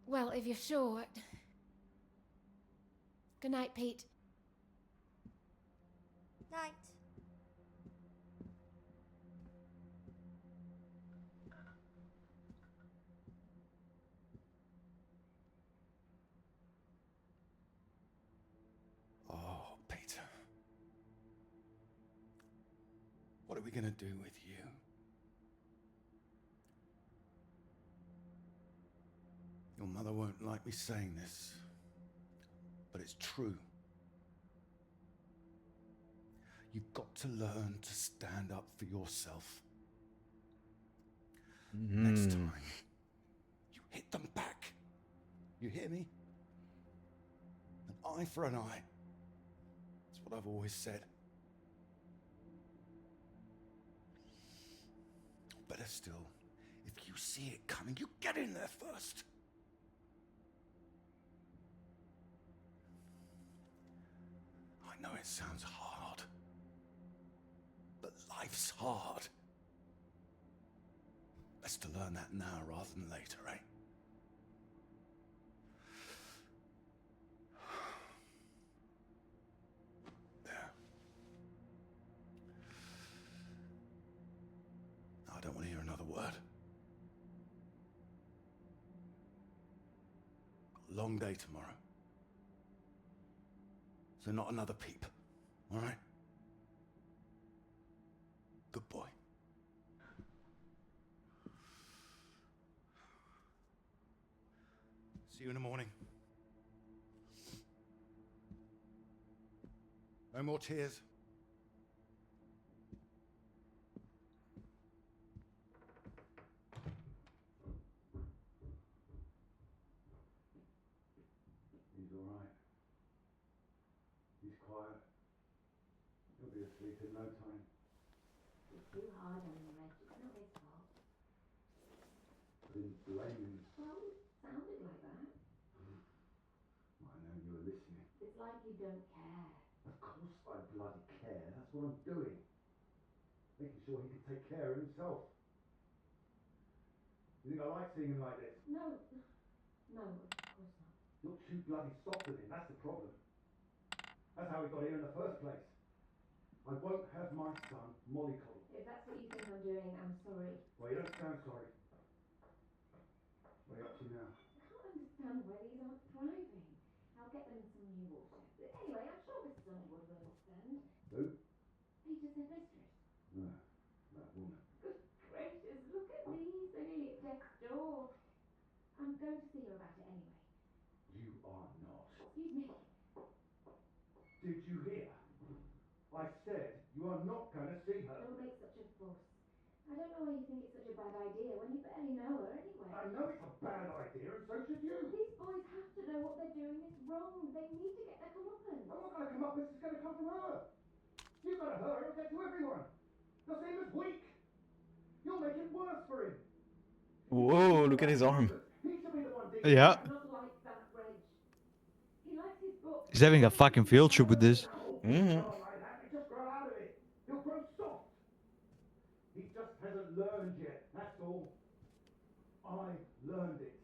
Well, if you're sure. Good night, Pete. Night. Oh, Peter. What are we gonna do with you? Your mother won't like me saying this, but it's true. You've got to learn to stand up for yourself. Next time, you hit them back. You hear me? An eye for an eye. That's what I've always said. Better still, if you see it coming, you get in there first. I know it sounds hard, but life's hard. Best to learn that now rather than later, eh? There. I don't want to hear another word. Got a long day tomorrow. So not another peep, all right? Good boy. See you in the morning. No more tears. He's all right. He's quiet. He'll be asleep in no time. It's too hard on him, Reg. It's not his fault. I didn't blame him. Well, it sounded like that. I know you were listening. It's like you don't care. Of course I bloody care. That's what I'm doing. Making sure he can take care of himself. You think I like seeing him like this? No, of course not. You're too bloody soft with him. That's the problem. That's how we got here in the first place. I won't have my son mollycoddled. If that's what you think I'm doing, I'm sorry. Well, you don't sound sorry. What are you up to now? I can't understand why these aren't thriving. I'll get them some new water. Anyway, I'm sure Mrs. Underwood will understand. Who? Peter's their mistress. No, that woman. Good gracious, look at these. They're nearly at death's door. I'm going to see her about it anyway. You are not. Excuse me. Did you hear? I said you are not going to see her. Don't make such a fuss. I don't know why you think it's such a bad idea when you barely know her anyway. I know it's a bad idea, and so should you. These boys have to know what they're doing is wrong. They need to get their comeuppance. I'm not going to come up. This is going to come from her. You've got to her. It'll get to everyone. They'll see him as weak. You'll make it worse for him. Whoa, look at his arm. He should be the one digging. Yeah. Not like that, Reg. He likes his book. He's having a fucking field trip with this. Mm-hmm. Just grow out of it. He'll grow soft. He just hasn't learned yet. That's all. I learned it.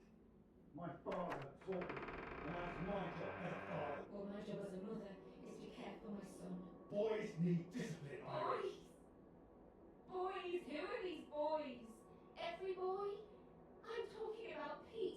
My father taught me. And that's my job as a father. Well, my job as a mother is to care for my son. Boys need discipline, Iris. Boys? Who are these boys? Every boy? I'm talking about Pete.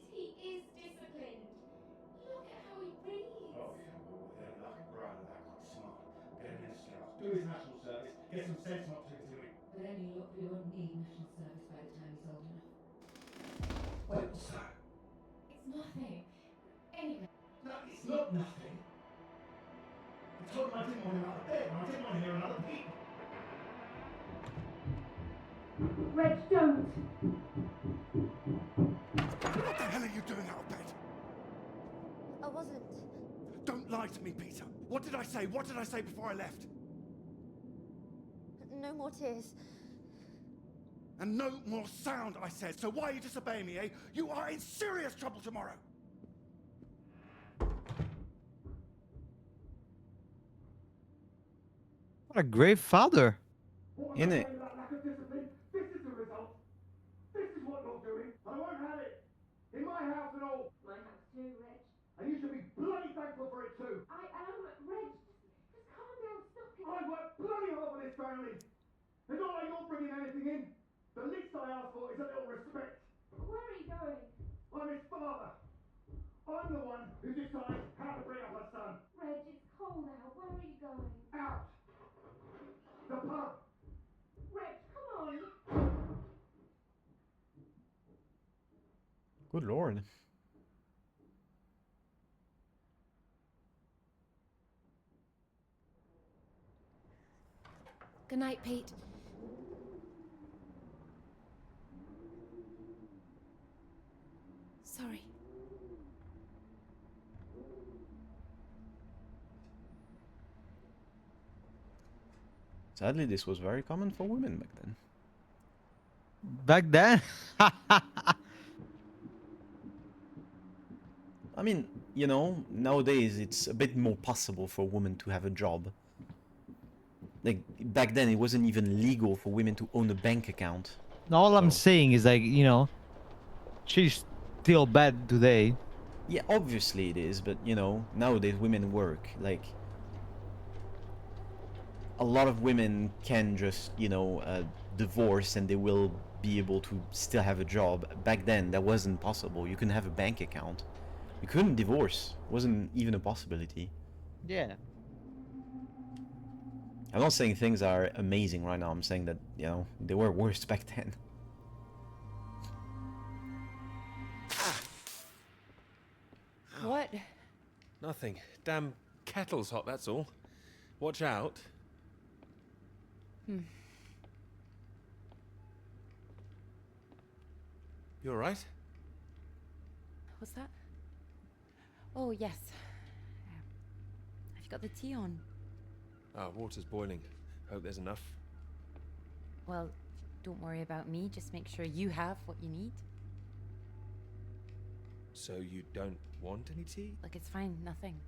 got nothing. I told him I didn't want him out of bed, and I didn't want to hear another peep. Reg, don't! What the hell are you doing out of bed? I wasn't. Don't lie to me, Peter. What did I say? What did I say before I left? No more tears. And no more sound, I said. So why are you disobeying me, eh? You are in serious trouble tomorrow. What a great father. What In was I it. saying about lack of discipline? This is the result. This is what you're doing. I won't have it. In my house and all. My house too, Reg. And you should be bloody thankful for it too. I am, Reg. Just calm down, stop it. I work bloody hard for this family. It's not like you're bringing anything in. The least I ask for is a little respect. Where are you going? I'm his father. I'm the one who decides how to bring up a son. Reg, it's cold out. Where are you going? Out. The pub. Reg, come on. Good lord. Good night, Pete. Sorry. Sadly, this was very common for women back then. Back then? I mean, you know, nowadays it's a bit more possible for women to have a job. Like, back then it wasn't even legal for women to own a bank account. All I'm saying is, like, you know, she's still bad today. Yeah, obviously it is, but you know, nowadays women work. Like, a lot of women can just, you know, divorce and they will be able to still have a job. Back then that wasn't possible. You couldn't have a bank account. You couldn't divorce. It wasn't even a possibility. Yeah. I'm not saying things are amazing right now. I'm saying that, you know, they were worse back then. What? Nothing. Damn kettle's hot, that's all. Watch out. You alright? What's that? Oh, yes. Have you got the tea on? Water's boiling. Hope there's enough. Well, don't worry about me. Just make sure you have what you need. So you don't want any tea? Look, it's fine. Nothing.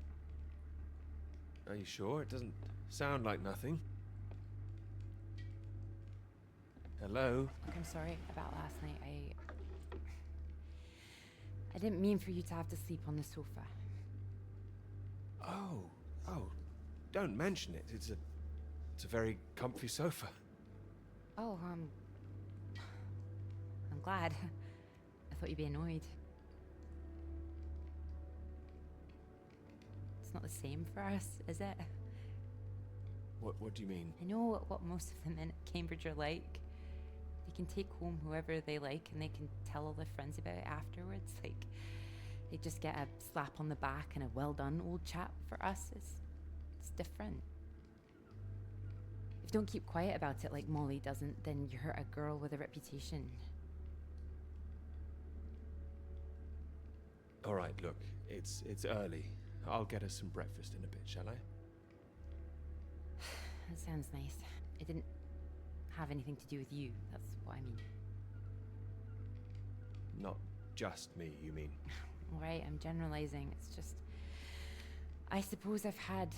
Are you sure? It doesn't sound like nothing. Hello? Look, I'm sorry about last night. I didn't mean for you to have to sleep on the sofa. Oh, don't mention it. It's a very comfy sofa. Oh, I'm glad. I thought you'd be annoyed. It's not the same for us, is it? What do you mean? I know what most of the men at Cambridge are like. They can take home whoever they like and they can tell all their friends about it afterwards. Like, they just get a slap on the back and a well done, old chap. For us, it's different. If you don't keep quiet about it like Molly doesn't, then you hurt a girl with a reputation. All right, look, it's early. I'll get us some breakfast in a bit, shall I? That sounds nice. It didn't have anything to do with you. That's what I mean. Not just me, you mean? All right, I'm generalizing. It's just, I suppose I've had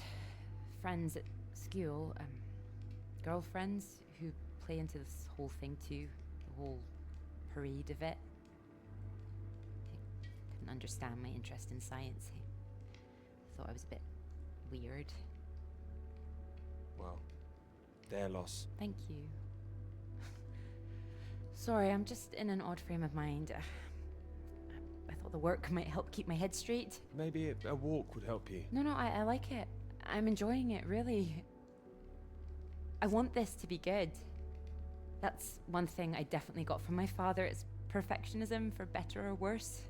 friends at school, girlfriends who play into this whole thing too, the whole parade of it. They couldn't understand my interest in science. They thought I was a bit weird. Well, their loss. Thank you. Sorry, I'm just in an odd frame of mind. I thought the work might help keep my head straight. Maybe a walk would help you. No, I like it. I'm enjoying it, really. I want this to be good. That's one thing I definitely got from my father. It's perfectionism, for better or worse.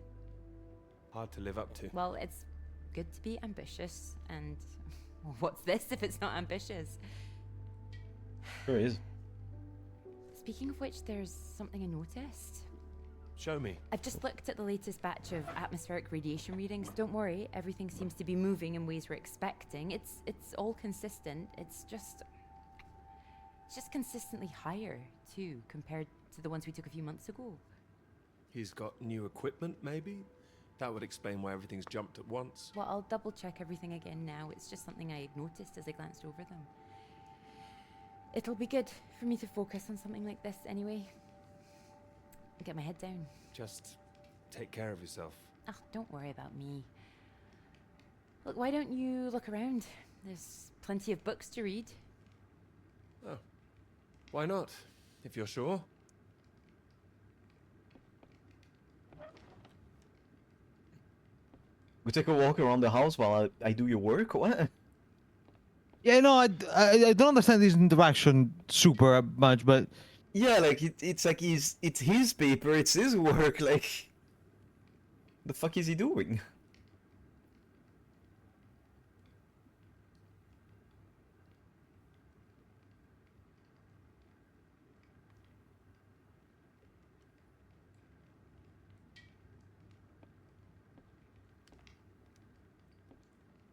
Hard to live up to. Well, it's good to be ambitious, and well, what's this if it's not ambitious? Sure is. Speaking of which, there's something I noticed. Show me. I've just looked at the latest batch of atmospheric radiation readings. Don't worry, everything seems to be moving in ways we're expecting. It's all consistent. It's just consistently higher too, compared to the ones we took a few months ago. He's got new equipment, maybe? That would explain why everything's jumped at once. Well, I'll double check everything again now. It's just something I noticed as I glanced over them. It'll be good for me to focus on something like this anyway. Get my head down. Just take care of yourself. Oh, don't worry about me. Look, why don't you look around? There's plenty of books to read. Oh. Why not? If you're sure. We take a walk around the house while I do your work. What? Yeah, no, I don't understand this interaction super much, but Yeah, like it's like it's his paper, it's his work. Like, the fuck is he doing?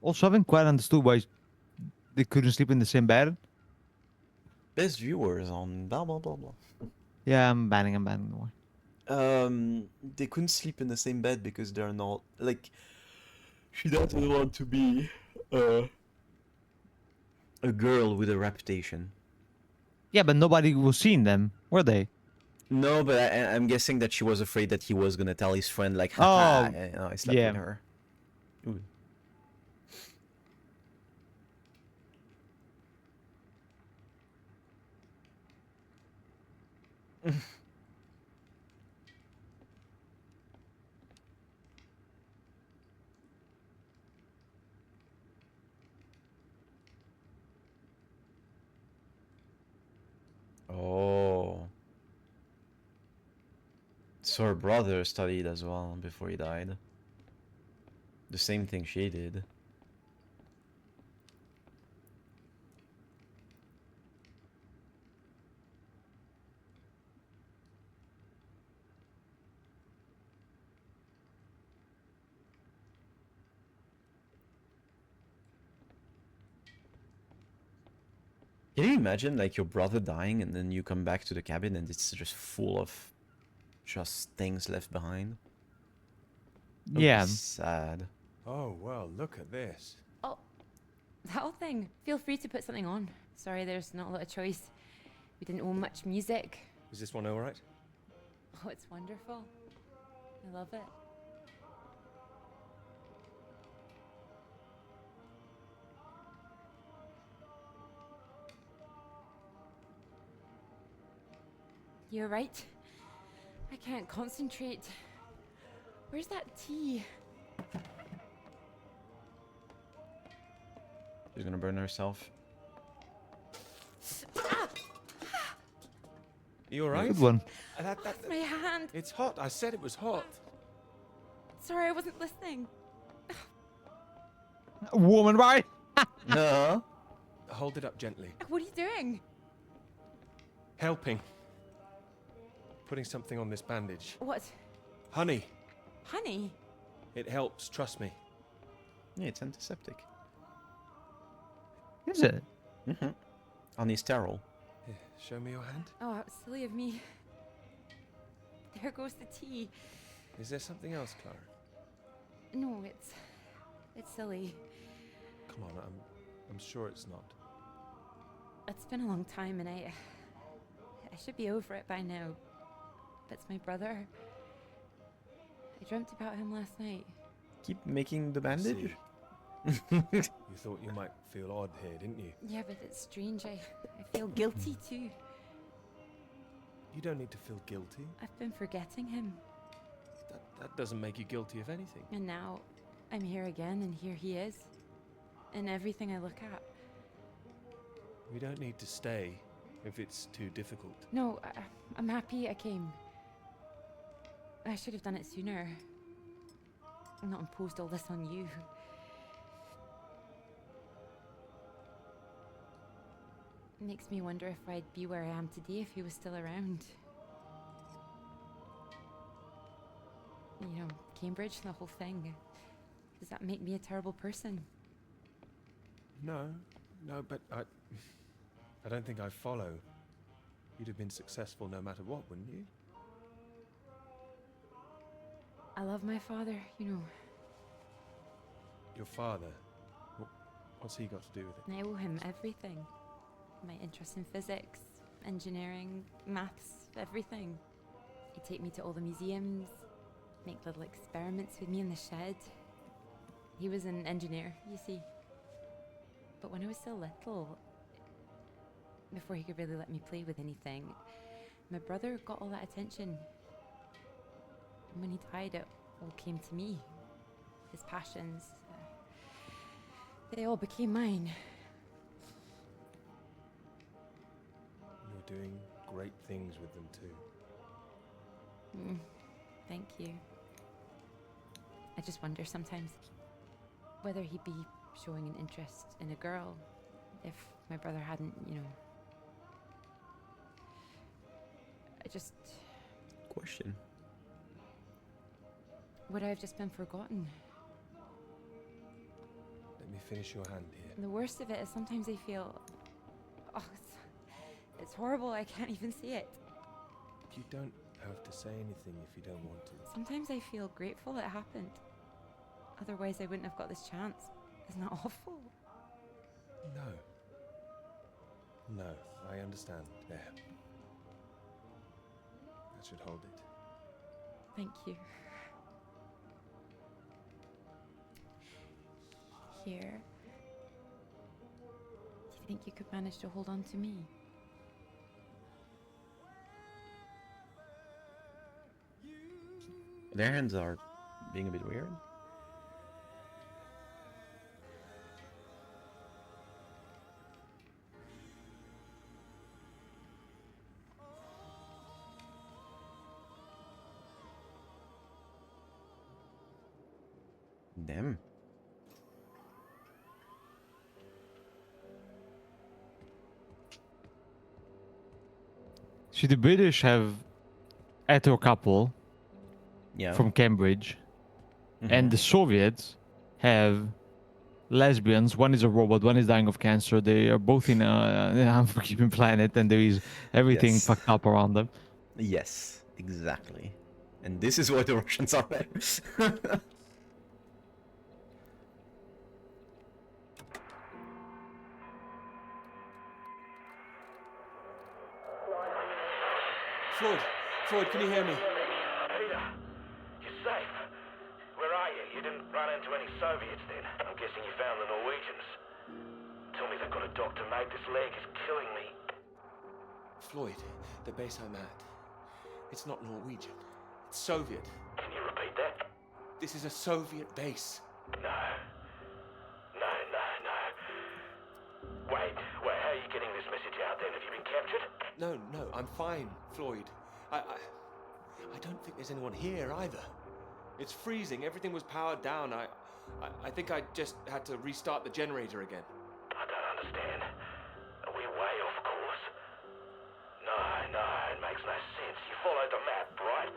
also I haven't quite understood why they couldn't sleep in the same bed. Best viewers on blah blah blah blah. Yeah, I'm banning. Don't worry. They couldn't sleep in the same bed because they're not like. She doesn't want to be a girl with a reputation. Yeah, but nobody was seeing them, were they? No, but I'm guessing that she was afraid that he was gonna tell his friend like, Oh, haha, I slept yeah. with her. Ooh. Oh. So her brother studied as well before he died. The same thing she did. Can you imagine like your brother dying and then you come back to the cabin and it's just full of just things left behind? That would be Yeah. sad. Oh, well, look at this. Oh, that whole thing. Feel free to put something on. Sorry, there's not a lot of choice. We didn't own much music. Is this one alright? Oh, it's wonderful. I love it. You're right. I can't concentrate. Where's that tea? She's gonna burn herself. You alright? Good one. That's my hand. It's hot. I said it was hot. Sorry, I wasn't listening. Woman, right? No. Hold it up gently. What are you doing? Helping. Putting something on this bandage. What? Honey. Honey? It helps, trust me. Yeah, it's antiseptic. Is it? Mm-hmm. Honey sterile. Here, show me your hand. Oh, how silly of me. There goes the tea. Is there something else, Clara? No, it's silly. Come on, I'm sure it's not. It's been a long time and I should be over it by now. But it's my brother. I dreamt about him last night. Keep making the bandage? You thought you might feel odd here, didn't you? Yeah, but it's strange. I feel guilty too. You don't need to feel guilty. I've been forgetting him. That doesn't make you guilty of anything. And now I'm here again and here he is. In everything I look at. We don't need to stay if it's too difficult. No, I'm happy I came. I should have done it sooner. Not imposed all this on you. Makes me wonder if I'd be where I am today if he was still around. You know, Cambridge, the whole thing. Does that make me a terrible person? No, but I don't think I follow. You'd have been successful no matter what, wouldn't you? I love my father, you know. Your father? What's he got to do with it? I owe him everything. My interest in physics, engineering, maths, everything. He'd take me to all the museums, make little experiments with me in the shed. He was an engineer, you see. But when I was still little, before he could really let me play with anything, my brother got all that attention. And when he died, it all came to me. His passions, they all became mine. You're doing great things with them too. Thank you. I just wonder sometimes whether he'd be showing an interest in a girl if my brother hadn't, you know. I just... Question. Would I have just been forgotten? Let me finish your hand here. And the worst of it is sometimes I feel... Oh, it's horrible, I can't even see it. You don't have to say anything if you don't want to. Sometimes I feel grateful it happened. Otherwise I wouldn't have got this chance. Isn't that awful? No, I understand. There. That should hold it. Thank you. Here. Do you think you could manage to hold on to me? Their hands are being a bit weird. Damn. See, the British have hetero couple Yeah. from Cambridge, and the Soviets have lesbians. One is a robot, one is dying of cancer. They are both in an unforgiving planet, and there is everything Yes. fucked up around them. Yes, exactly. And this is why the Russians are there. Floyd, can you hear me? Peter, you're safe. Where are you? You didn't run into any Soviets then? I'm guessing you found the Norwegians. Tell me they've got a doctor, mate. This leg is killing me. Floyd, the base I'm at. It's not Norwegian. It's Soviet. Can you repeat that? This is a Soviet base. No. Wait, how are you getting this message out then? Have you been captured? No, I'm fine, Floyd. I don't think there's anyone here either. It's freezing. Everything was powered down. I think I just had to restart the generator again. I don't understand. Are we way off course? No, it makes no sense. You followed the map, right?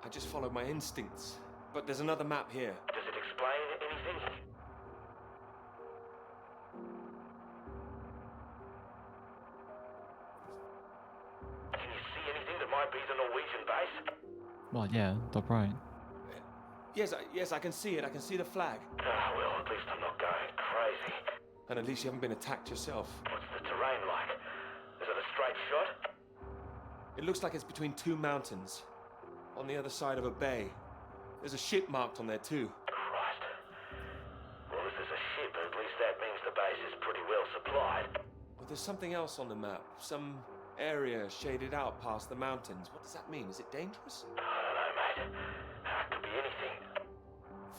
I just followed my instincts. But there's another map here. Does it explain anything? Can you see anything that might be the Norwegian base? Well, yeah, top right. Yes, I can see it. I can see the flag. Well, at least I'm not going crazy. And at least you haven't been attacked yourself. What's the terrain like? Is it a straight shot? It looks like it's between two mountains. On the other side of a bay. There's a ship marked on there too. Christ. Well, if there's a ship, at least that means the base is pretty well supplied. But there's something else on the map. Some area shaded out past the mountains. What does that mean? Is it dangerous? I don't know, mate. It could be anything.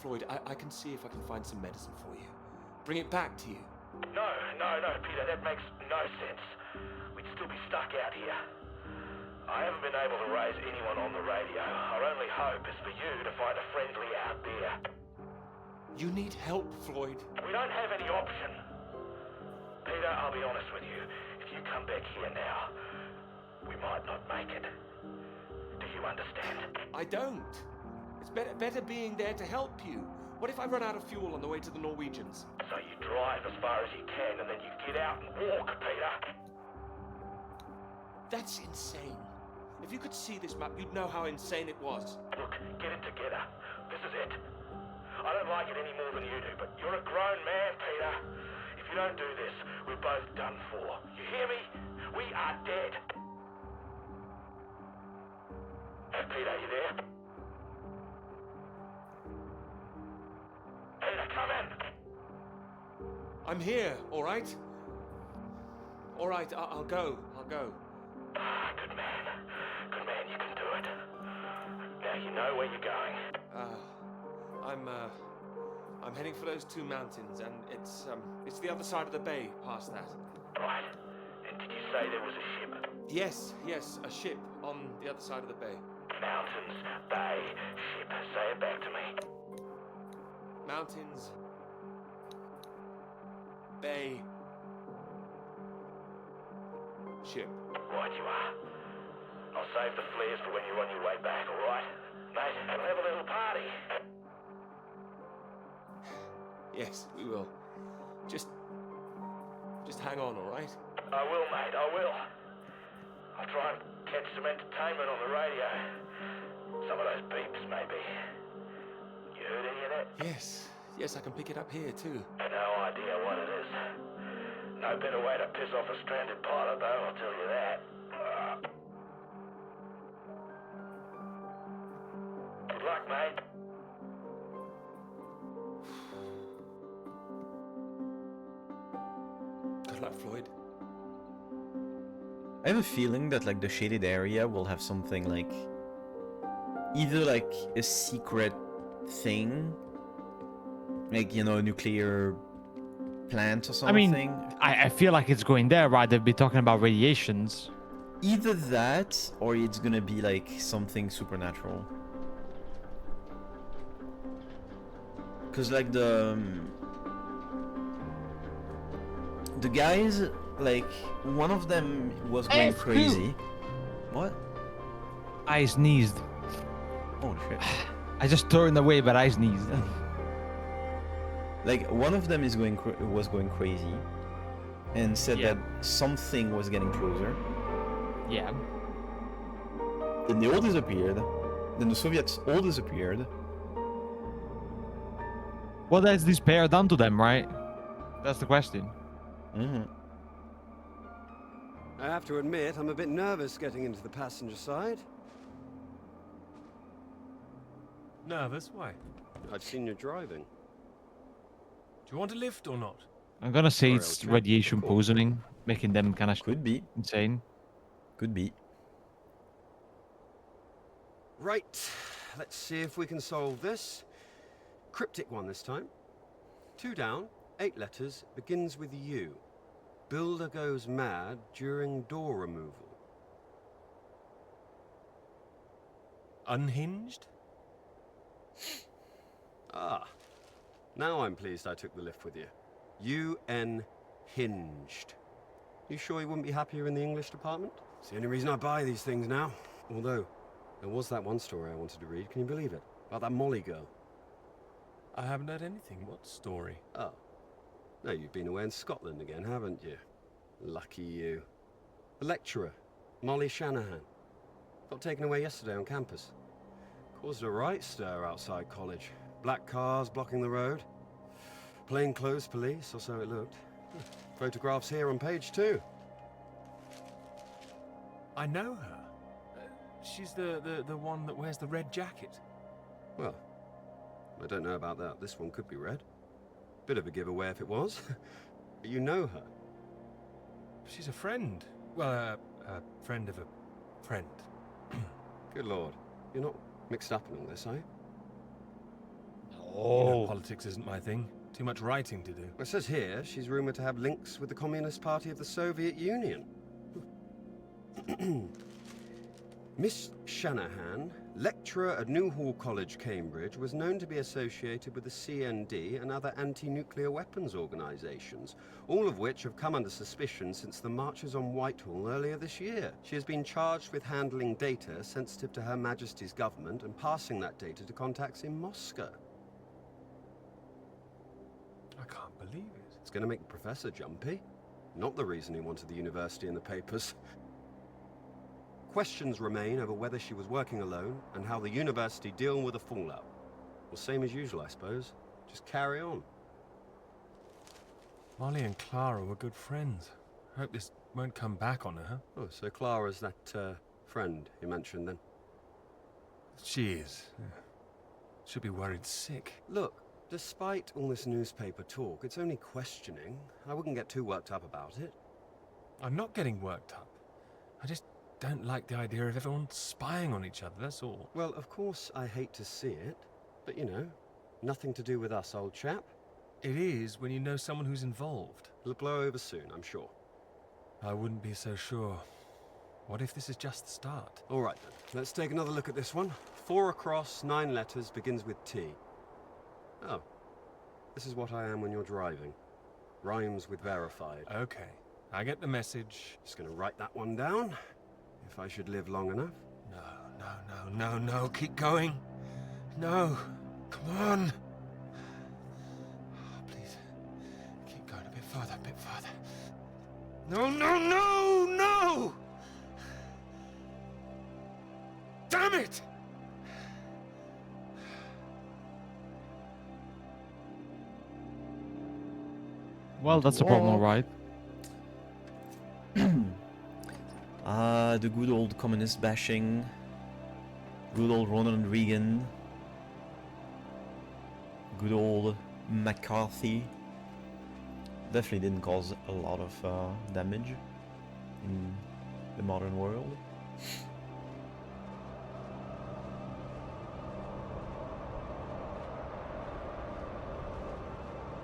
Floyd, I can see if I can find some medicine for you. Bring it back to you. No, Peter, that makes no sense. We'd still be stuck out here. I haven't been able to raise anyone on the radio. Our only hope is for you to find a friendly out there. You need help, Floyd. We don't have any option. Peter, I'll be honest with you. If you come back here now, we might not make it. Do you understand? I don't. It's better being there to help you. What if I run out of fuel on the way to the Norwegians? So you drive as far as you can and then you get out and walk, Peter. That's insane. If you could see this map, you'd know how insane it was. Look, get it together. This is it. I don't like it any more than you do, but you're a grown man, Peter. If you don't do this, we're both done for. You hear me? We are dead. Hey, Peter, you there? Peter, come in. I'm here, all right? All right, I'll go. Good man. Good man, you can do it. Now you know where you're going. I'm heading for those 2 mountains, and it's the other side of the bay, past that. Right. And did you say there was a ship? Yes, a ship on the other side of the bay. Mountains, bay, ship. Say it back to me. Mountains, bay, ship. Right you are. I'll save the flares for when you're on your way back, alright? Mate, and we'll have a little party. Yes, we will. Just hang on, all right? I will, mate, I will. I'll try and catch some entertainment on the radio. Some of those beeps, maybe. You heard any of that? Yes, I can pick it up here, too. No idea what it is. No better way to piss off a stranded pilot, though, I'll tell you that. Good luck, mate. Good luck, Floyd. I have a feeling that like the shaded area will have something like either like a secret thing, like a nuclear plant or something. I mean, I feel like it's going there, right? They'll be talking about radiations. Either that or it's gonna be like something supernatural. Cause like the guys, like one of them was going crazy. What? I sneezed. Oh shit! I just turned away, but I sneezed. Like one of them was going crazy, and said that something was getting closer. Yeah. Then they all disappeared. Then the Soviets all disappeared. What has this pair done to them, right? That's the question. Mm-hmm. I have to admit, I'm a bit nervous getting into the passenger side. Nervous? Why? I've seen you driving. Do you want a lift or not? I'm gonna say Sorry, it's I'll check. radiation Cool. poisoning, making them kind of Could be. insane. Could be. Right, let's see if we can solve this. Cryptic one this time. 2 down, 8 letters, begins with U. Builder goes mad during door removal. Unhinged? Ah, now I'm pleased I took the lift with you. UN hinged. You sure you wouldn't be happier in the English department? It's the only reason I buy these things now. Although, there was that one story I wanted to read, can you believe it? About that Molly girl. I haven't heard anything. What story? Oh. No, you've been away in Scotland again, haven't you? Lucky you. The lecturer, Molly Shanahan. Got taken away yesterday on campus. Caused a right stir outside college. Black cars blocking the road. Plainclothes police, or so it looked. Photographs here on page 2. I know her. She's the one that wears the red jacket. Well, I don't know about that. This one could be red. Bit of a giveaway if it was. But you know her. She's a friend. Well, a friend of a friend. Good lord. You're not mixed up in all this, are you? You know, politics isn't my thing. Too much writing to do. Well, it says here she's rumored to have links with the Communist Party of the Soviet Union. Miss Shanahan Lecturer at Newhall College, Cambridge, was known to be associated with the CND and other anti-nuclear weapons organisations, all of which have come under suspicion since the marches on Whitehall earlier this year. She has been charged with handling data sensitive to Her Majesty's government and passing that data to contacts in Moscow. I can't believe it. It's going to make the professor jumpy. Not the reason he wanted the university in the papers. Questions remain over whether she was working alone and how the university deal with the fallout. Well, same as usual, I suppose. Just carry on. Molly and Clara were good friends. I hope this won't come back on her. Oh, so Clara's that, friend you mentioned then? She is. Yeah. She'll be worried sick. Look, despite all this newspaper talk, it's only questioning. I wouldn't get too worked up about it. I'm not getting worked up. I just don't like the idea of everyone spying on each other, that's all. Well, of course I hate to see it, but you know, nothing to do with us, old chap. It is when you know someone who's involved. It'll blow over soon, I'm sure. I wouldn't be so sure. What if this is just the start? All right then, let's take another look at this one. 4 across, 9 letters, begins with T. Oh, this is what I am when you're driving. Rhymes with verified. Okay, I get the message. Just gonna write that one down. If I should live long enough. No, keep going. No, come on. Oh, please, keep going a bit further, No! Damn it! Well, that's a problem, all right. The good old communist bashing. Good old Ronald Reagan. Good old McCarthy. Definitely didn't cause a lot of damage in the modern world.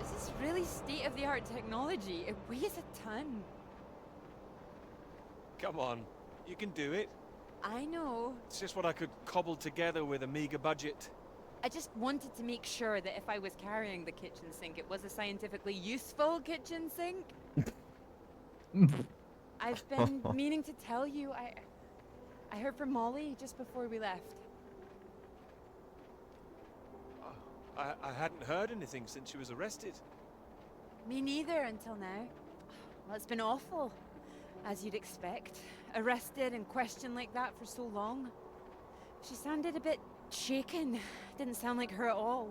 This is really state-of-the-art technology. It weighs a ton. Come on, you can do it. I know. It's just what I could cobble together with a meager budget. I just wanted to make sure that if I was carrying the kitchen sink, it was a scientifically useful kitchen sink. I've been meaning to tell you, I heard from Molly just before we left. I hadn't heard anything since she was arrested. Me neither until now. Well, it's been awful, as you'd expect. Arrested and questioned like that for so long. She sounded a bit shaken. Didn't sound like her at all.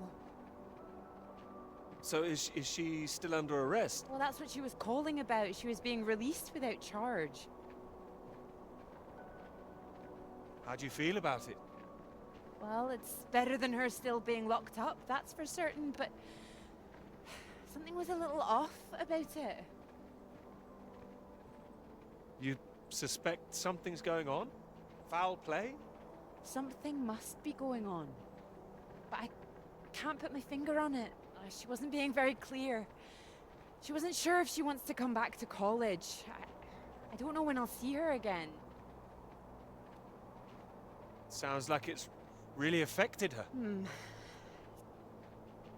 So is she still under arrest? Well, that's what she was calling about. She was being released without charge. How do you feel about it? Well, it's better than her still being locked up, that's for certain, but something was a little off about it. You suspect something's going on? Foul play? Something must be going on. But I can't put my finger on it. She wasn't being very clear. She wasn't sure if she wants to come back to college. I don't know when I'll see her again. Sounds like it's really affected her.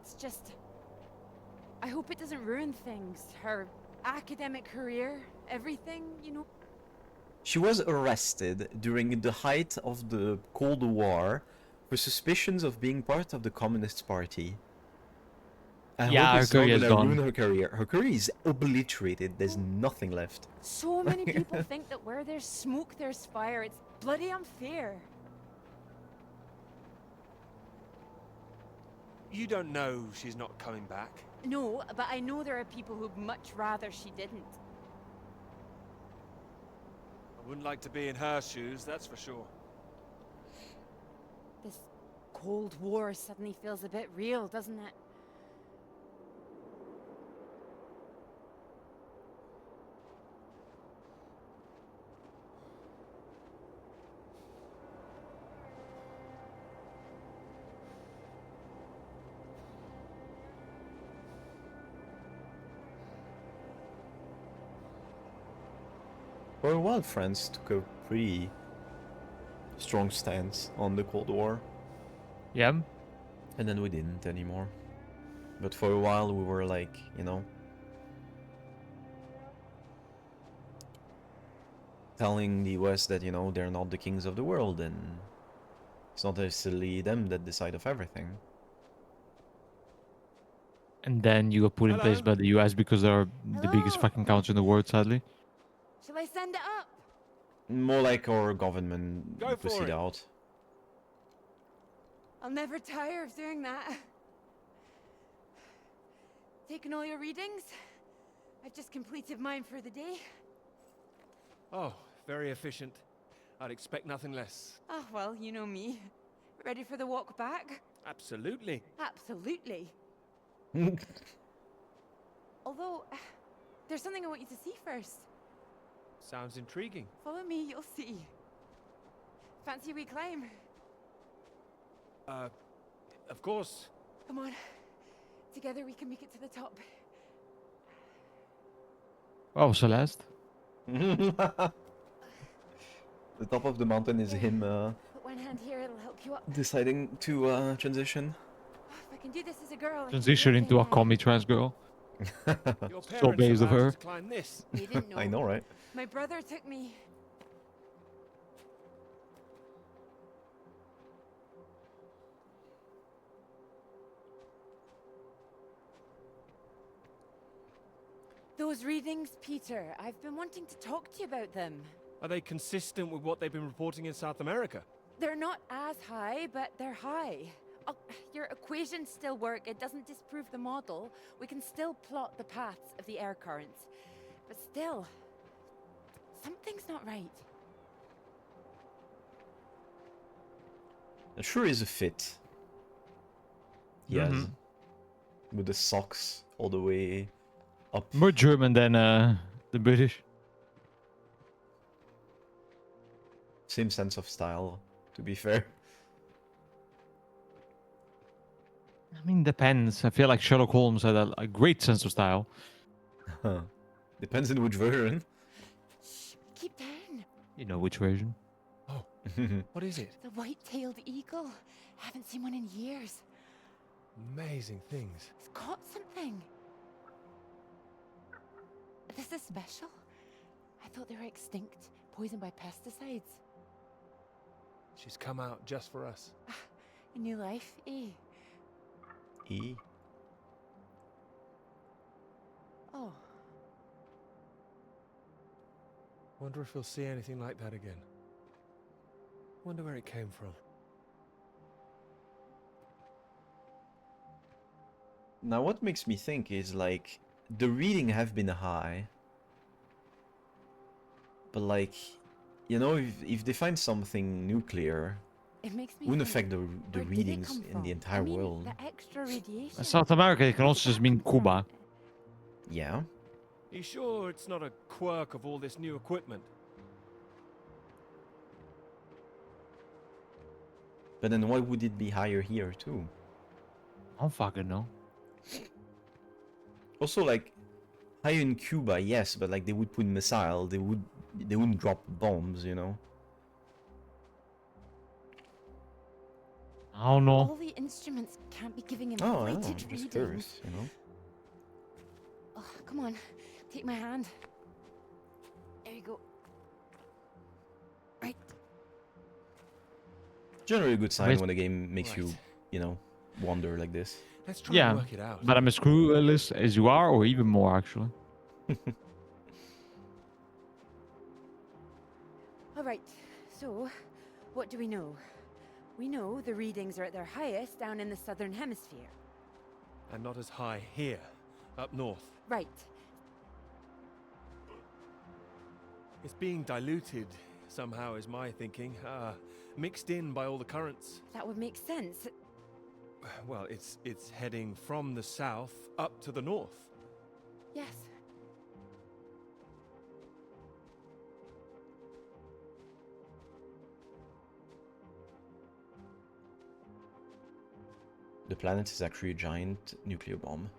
It's just... I hope it doesn't ruin things. Her academic career, everything, you know. She was arrested during the height of the Cold War for suspicions of being part of the Communist Party. I hope it's not gonna ruin her career. Her career is obliterated. There's nothing left. So many people think that where there's smoke, there's fire. It's bloody unfair. You don't know she's not coming back. No, but I know there are people who'd much rather she didn't. I wouldn't like to be in her shoes, that's for sure. This Cold War suddenly feels a bit real, doesn't it? For a while, France took a pretty strong stance on the Cold War. Yeah. And then we didn't anymore. But for a while we were like, you know, telling the US that, you know, they're not the kings of the world and it's not necessarily them that decide of everything. And then you got put in place by the US because they're the biggest fucking country in the world, sadly. Shall I send it up? More like our government Go pussy for it. out. I'll never tire of doing that. Taken all your readings? I've just completed mine for the day. Oh, very efficient. I'd expect nothing less. Oh, well, you know me. Ready for the walk back? Absolutely. Absolutely. Although, there's something I want you to see first. Sounds intriguing. Follow me, you'll see. Fancy we climb? Of course. Come on. Together we can make it to the top. Oh, Celeste. The top of the mountain is him Put one hand here, it'll help you up. deciding to transition. If I can do this as a girl, I can Transition do into a anything. commie trans girl. Your So parents based of allowed you her. to climb this. They didn't know. I know, right? My brother took me. Those readings, Peter, I've been wanting to talk to you about them. Are they consistent with what they've been reporting in South America? They're not as high, but they're high. Oh, your equations still work. It doesn't disprove the model. We can still plot the paths of the air currents. But still, something's not right. It sure is a fit. He has. With the socks all the way up. More German than the British. Same sense of style, to be fair. I mean, depends. I feel like Sherlock Holmes had a great sense of style. Depends on which version. Shh, keep down. You know which version. Oh, what is it? The white-tailed eagle. Haven't seen one in years. Amazing things. It's caught something. This is special. I thought they were extinct, poisoned by pesticides. She's come out just for us. A new life, eh? E. Oh. Wonder if we'll see anything like that again. Wonder where it came from. Now what makes me think is like the reading have been high. But like, you know, if they find something nuclear, It makes me wouldn't think, affect the where did it readings come in from? the entire I mean, world. The extra radiation. South America, it can also just mean Cuba. Yeah. You sure it's not a quirk of all this new equipment? But then why would it be higher here too? I don't fucking know. Also, like, higher in Cuba, yes, but like they would put missile, they wouldn't drop bombs, you know. I don't know. All the instruments can't be giving Oh, I know, inflated just readings. curious, you know. Oh, come on, take my hand. There you go. Right. Generally a good sign Wait. when a game makes Right. you know, wander like this. Let's try Yeah, and work it out. but I'm as clueless as you are, or even more, actually. All right, so what do we know? We know the readings are at their highest down in the southern hemisphere. And not as high here, up north. Right. It's being diluted somehow, is my thinking. Mixed in by all the currents. That would make sense. Well, it's heading from the south up to the north. Yes. The planet is actually a giant nuclear bomb.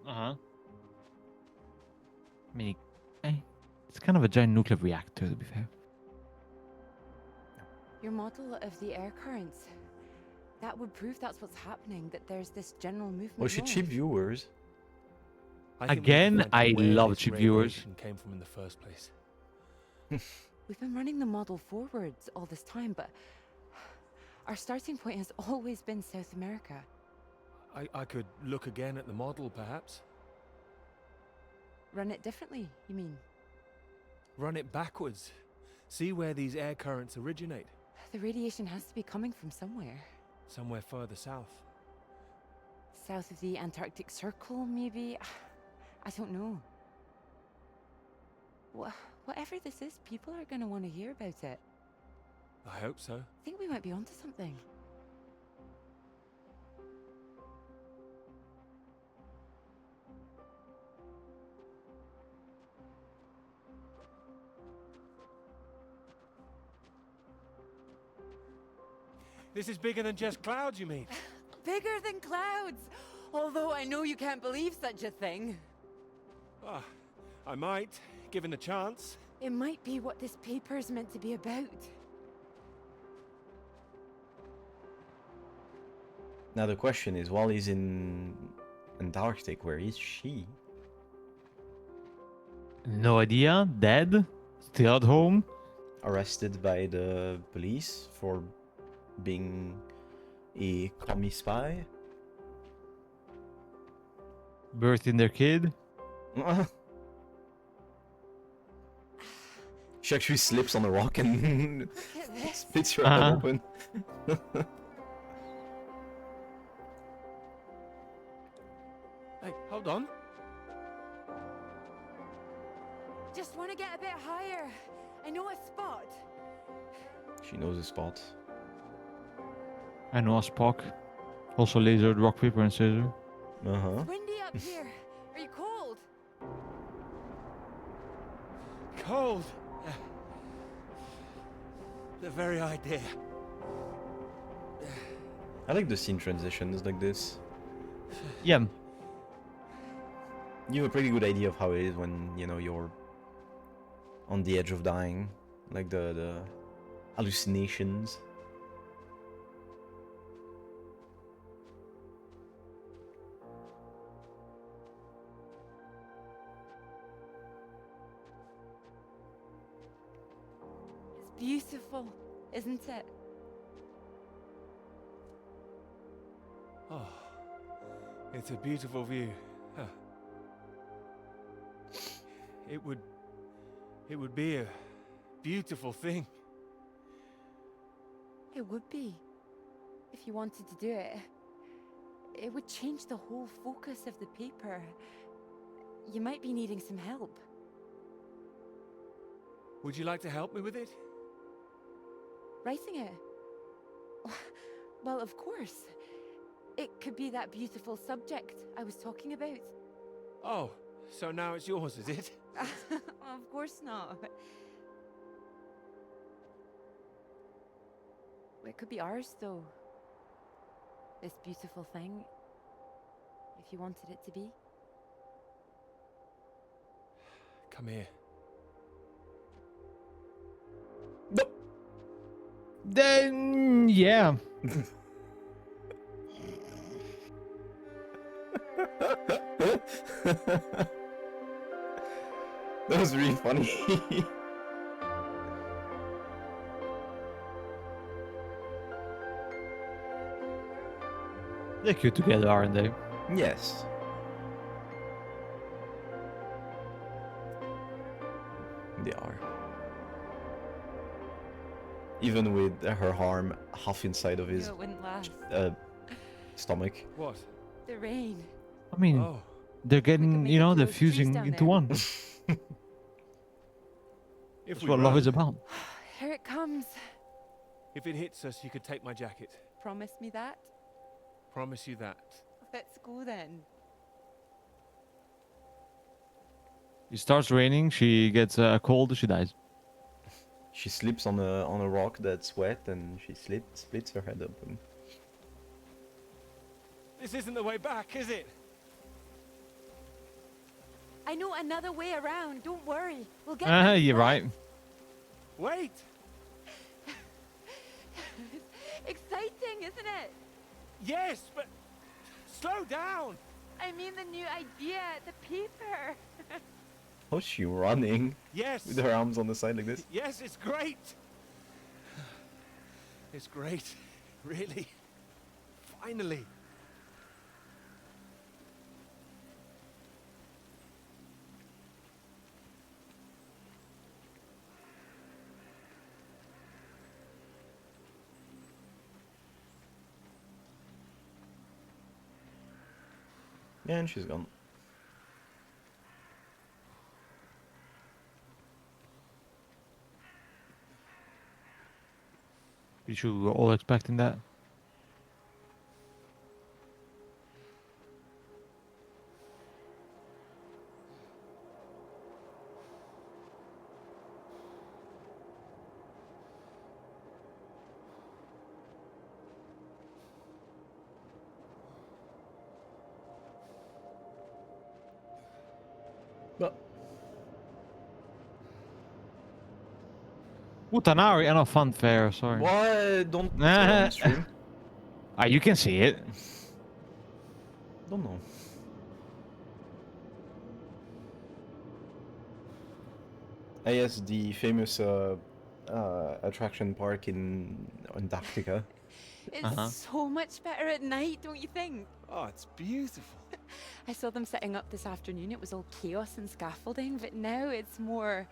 I mean, it's kind of a giant nuclear reactor, to be fair. Your model of the air currents. That would prove that's what's happening, that there's this general movement. Oh, she cheap viewers. I think we need to Again, find out I where love this cheap viewers. radiation came from in the first place. We've been running the model forwards all this time, but our starting point has always been South America. I could look again at the model, perhaps. Run it differently, you mean? Run it backwards. See where these air currents originate. The radiation has to be coming from somewhere. Somewhere further south. South of the Antarctic Circle, maybe? I don't know. Whatever this is, people are going to want to hear about it. I hope so. I think we might be onto something. This is bigger than just clouds, you mean? Bigger than clouds! Although I know you can't believe such a thing. Ah, I might, given the chance. It might be what this paper's meant to be about. Now the question is, while he's in Antarctic, where is she? No idea. Dead. Still at home. Arrested by the police for being a commie spy? Birthing their kid. She actually slips on a rock and splits her Uh-huh. head open. Hey, hold on. Just want to get a bit higher. I know a spot. She knows the spot. I know a Spock. Also lasered rock, paper, and scissors. Uh-huh. Windy up here. Are you cold? Cold. The very idea. I like the scene transitions like this. Yeah. You have a pretty good idea of how it is when, you know, you're on the edge of dying. Like the hallucinations. It's beautiful, isn't it? Oh, it's a beautiful view. Huh. It would be a beautiful thing. It would be. If you wanted to do it. It would change the whole focus of the paper. You might be needing some help. Would you like to help me with it? Writing it? Well, of course. It could be that beautiful subject I was talking about. Oh, so now it's yours, is it? Of course not. It could be ours, though. This beautiful thing. If you wanted it to be. Come here. Then, yeah. That was really funny. They're cute together, aren't they? Yes. They are. Even with her arm half inside of his No, it wouldn't last. stomach. What? The rain. I mean, Oh. they're getting, make you it know, they're close trees fusing down into there. one. If That's we what love run, is about. Here it comes. If it hits us, you could take my jacket. Promise me that? Promise you that. Let's go then. It starts raining, she gets a cold, she dies. She slips on a rock that's wet and she splits her head open. This isn't the way back, is it? I know another way around. Don't worry. We'll get there. You're right. Wait! Exciting, isn't it? Yes, but slow down. I mean the new idea, the paper. How's she running? Yes. With her arms on the side like this? Yes, it's great. It's great. Really. Finally. Yeah, and she's gone. Pretty sure we were all expecting that. But Utanari and a fun fair, sorry. what? Don't on stream. Ah, you can see it. Don't know. Yes, the famous attraction park in Antarctica. It's so much better at night, don't you think? Oh, it's beautiful. I saw them setting up this afternoon. It was all chaos and scaffolding, but now it's more,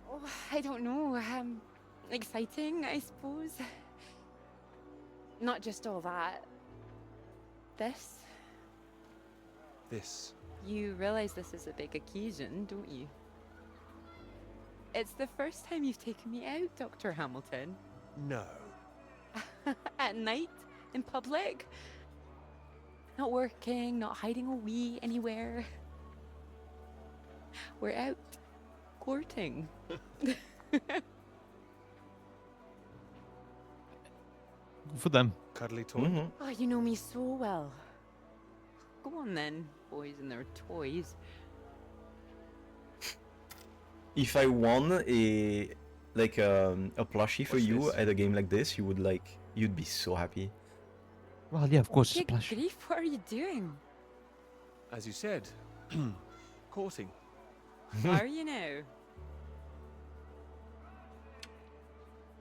oh, I don't know, exciting, I suppose. Not just all that. This. This. You realize this is a big occasion, don't you? It's the first time you've taken me out, Dr. Hamilton. No. At night, in public. Not working, not hiding a wee anywhere. We're out courting. For them. Cuddly toy. Oh, you know me so well. Go on then, boys and their toys. If I won a plushie for What's you this? at a game like this, you'd be so happy. Well, yeah, of course, it's a Good plush. grief, what are you doing? As you said, courting. Are you now?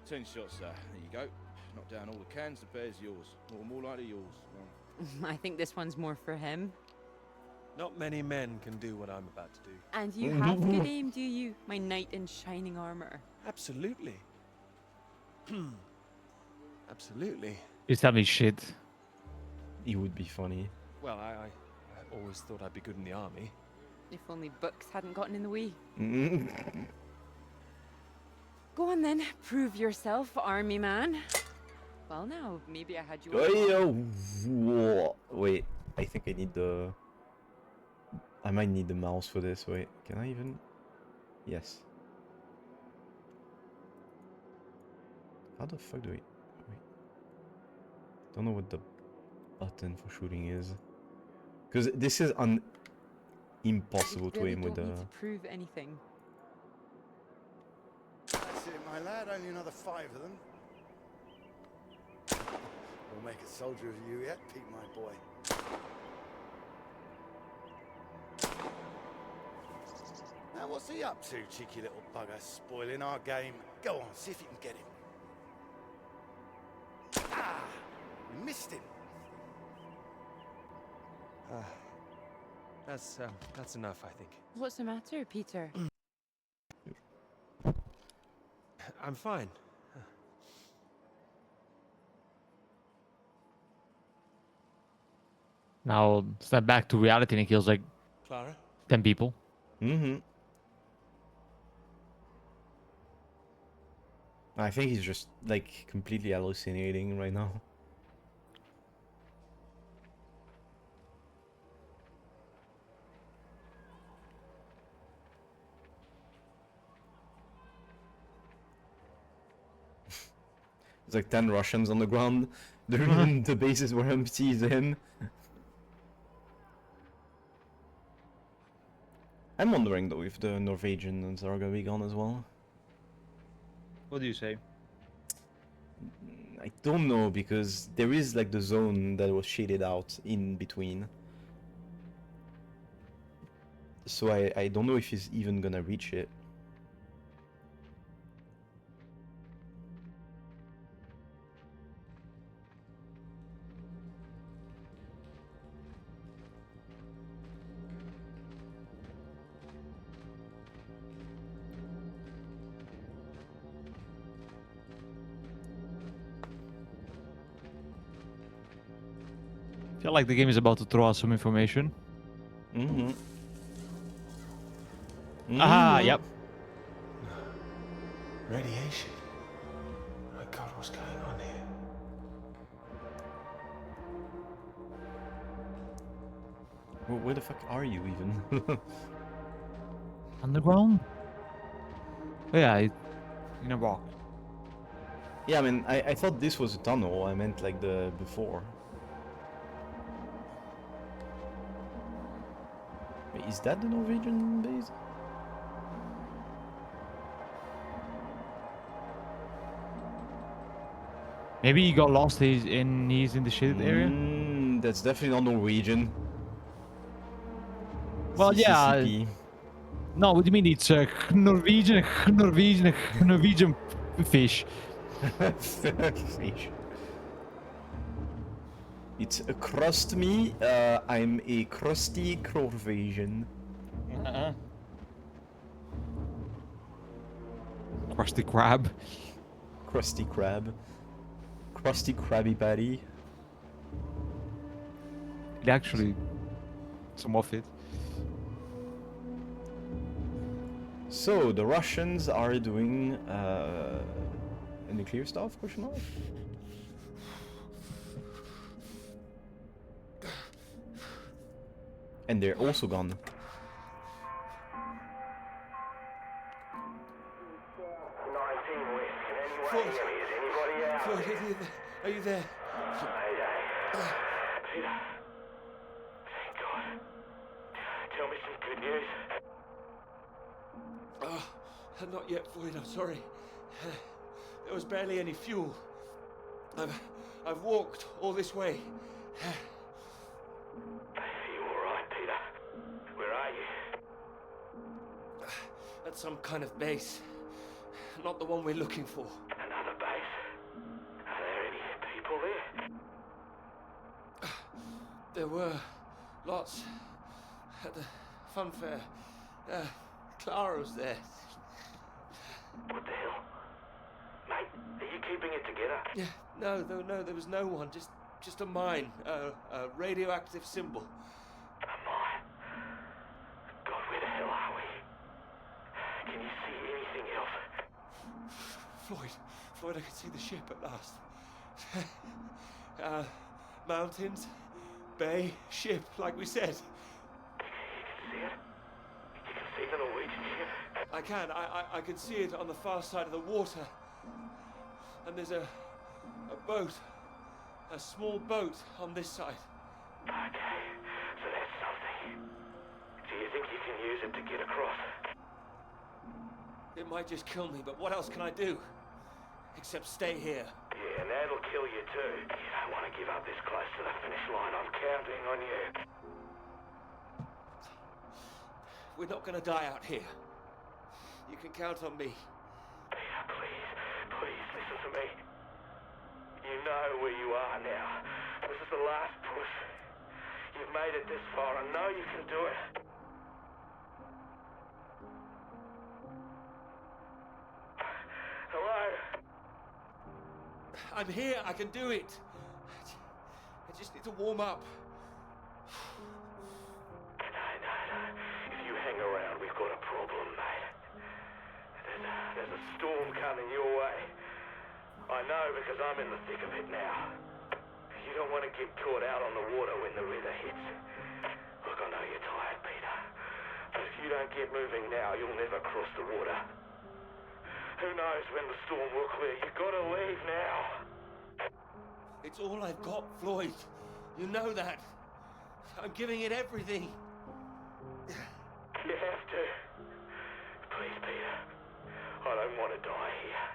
10 shots, sir. There you go. Knock down all the cans, the bear's yours. Or more likely yours. Well, I think this one's more for him. Not many men can do what I'm about to do. And you have good aim, do you? My knight in shining armor. Absolutely. Absolutely. Is that me shit? It would be funny. Well, I always thought I'd be good in the army. If only books hadn't gotten in the way. Mm. Go on then, prove yourself, army man. Well now, maybe I had you Wait, I think I need the... I might need the mouse for this. Wait, can I even... Yes. How the fuck do we... Wait. Don't know what the button for shooting is. Because this is impossible to aim with the... need to prove anything. That's it, my lad. Only another 5 of them. We'll make a soldier of you yet, Pete, my boy. Now, what's he up to, cheeky little bugger, spoiling our game? Go on, see if you can get him. Ah! We missed him. That's enough, I think. What's the matter, Peter? I'm fine. Now step back to reality and it kills like Clara? 10 people. Mm-hmm. I think he's just like completely hallucinating right now. There's like 10 Russians on the ground. The bases were empty then. I'm wondering though if the Norwegians are gonna be gone as well. What do you say? I don't know, because there is like the zone that was shaded out in between. So I don't know if he's even gonna reach it. I feel like the game is about to throw out some information. Mm-hmm. Ah, yep. Radiation. My God, what's going on here? Where the fuck are you even? Underground? Oh, yeah, in a rock. Yeah, I mean, I thought this was a tunnel. I meant like the before. Wait, is that the Norwegian base? Maybe he got lost. He's in the shaded area. That's definitely not Norwegian. Well, yeah. CCP. No, what do you mean? It's Norwegian fish. Fish. It's a crust me. I'm a crusty Norwegian. Crusty crab. Crusty crab. Crusty Krabby Patty. It actually, some of it. So the Russians are doing nuclear stuff? Question mark. And they're also gone. Floyd, Are you there? Peter. Thank God. Tell me some good news. Not yet, Floyd. I'm sorry. There was barely any fuel. I've walked all this way. Are you all right, Peter? Where are you? At some kind of base. Not the one we're looking for. Another base? Are there any people there? There were lots at the fun fair. Clara was there. What the hell? Mate, are you keeping it together? Yeah, no, there was no one. Just a mine. A radioactive symbol. A mine? God, where the hell are we? Can you see anything else? Floyd, I can see the ship at last. Mountains, bay, ship, like we said. You can see it? You can see the Norwegian ship? I can. I can see it on the far side of the water. And there's a boat. A small boat on this side. Okay, so that's something. Do you think you can use it to get across? It might just kill me, but what else can I do? Except stay here. Yeah, and that'll kill you too. You don't want to give up this close to the finish line. I'm counting on you. We're not gonna die out here. You can count on me. Peter, please listen to me. You know where you are now. This is the last push. You've made it this far. I know you can do it. Hello? I'm here. I can do it. I just need to warm up. No. If you hang around, we've got a problem, mate. There's a storm coming your way. I know because I'm in the thick of it now. You don't want to get caught out on the water when the river hits. Look, I know you're tired, Peter. But if you don't get moving now, you'll never cross the water. Who knows when the storm will clear? You gotta leave now. It's all I've got, Floyd. You know that. I'm giving it everything. You have to. Please, Peter. I don't want to die here.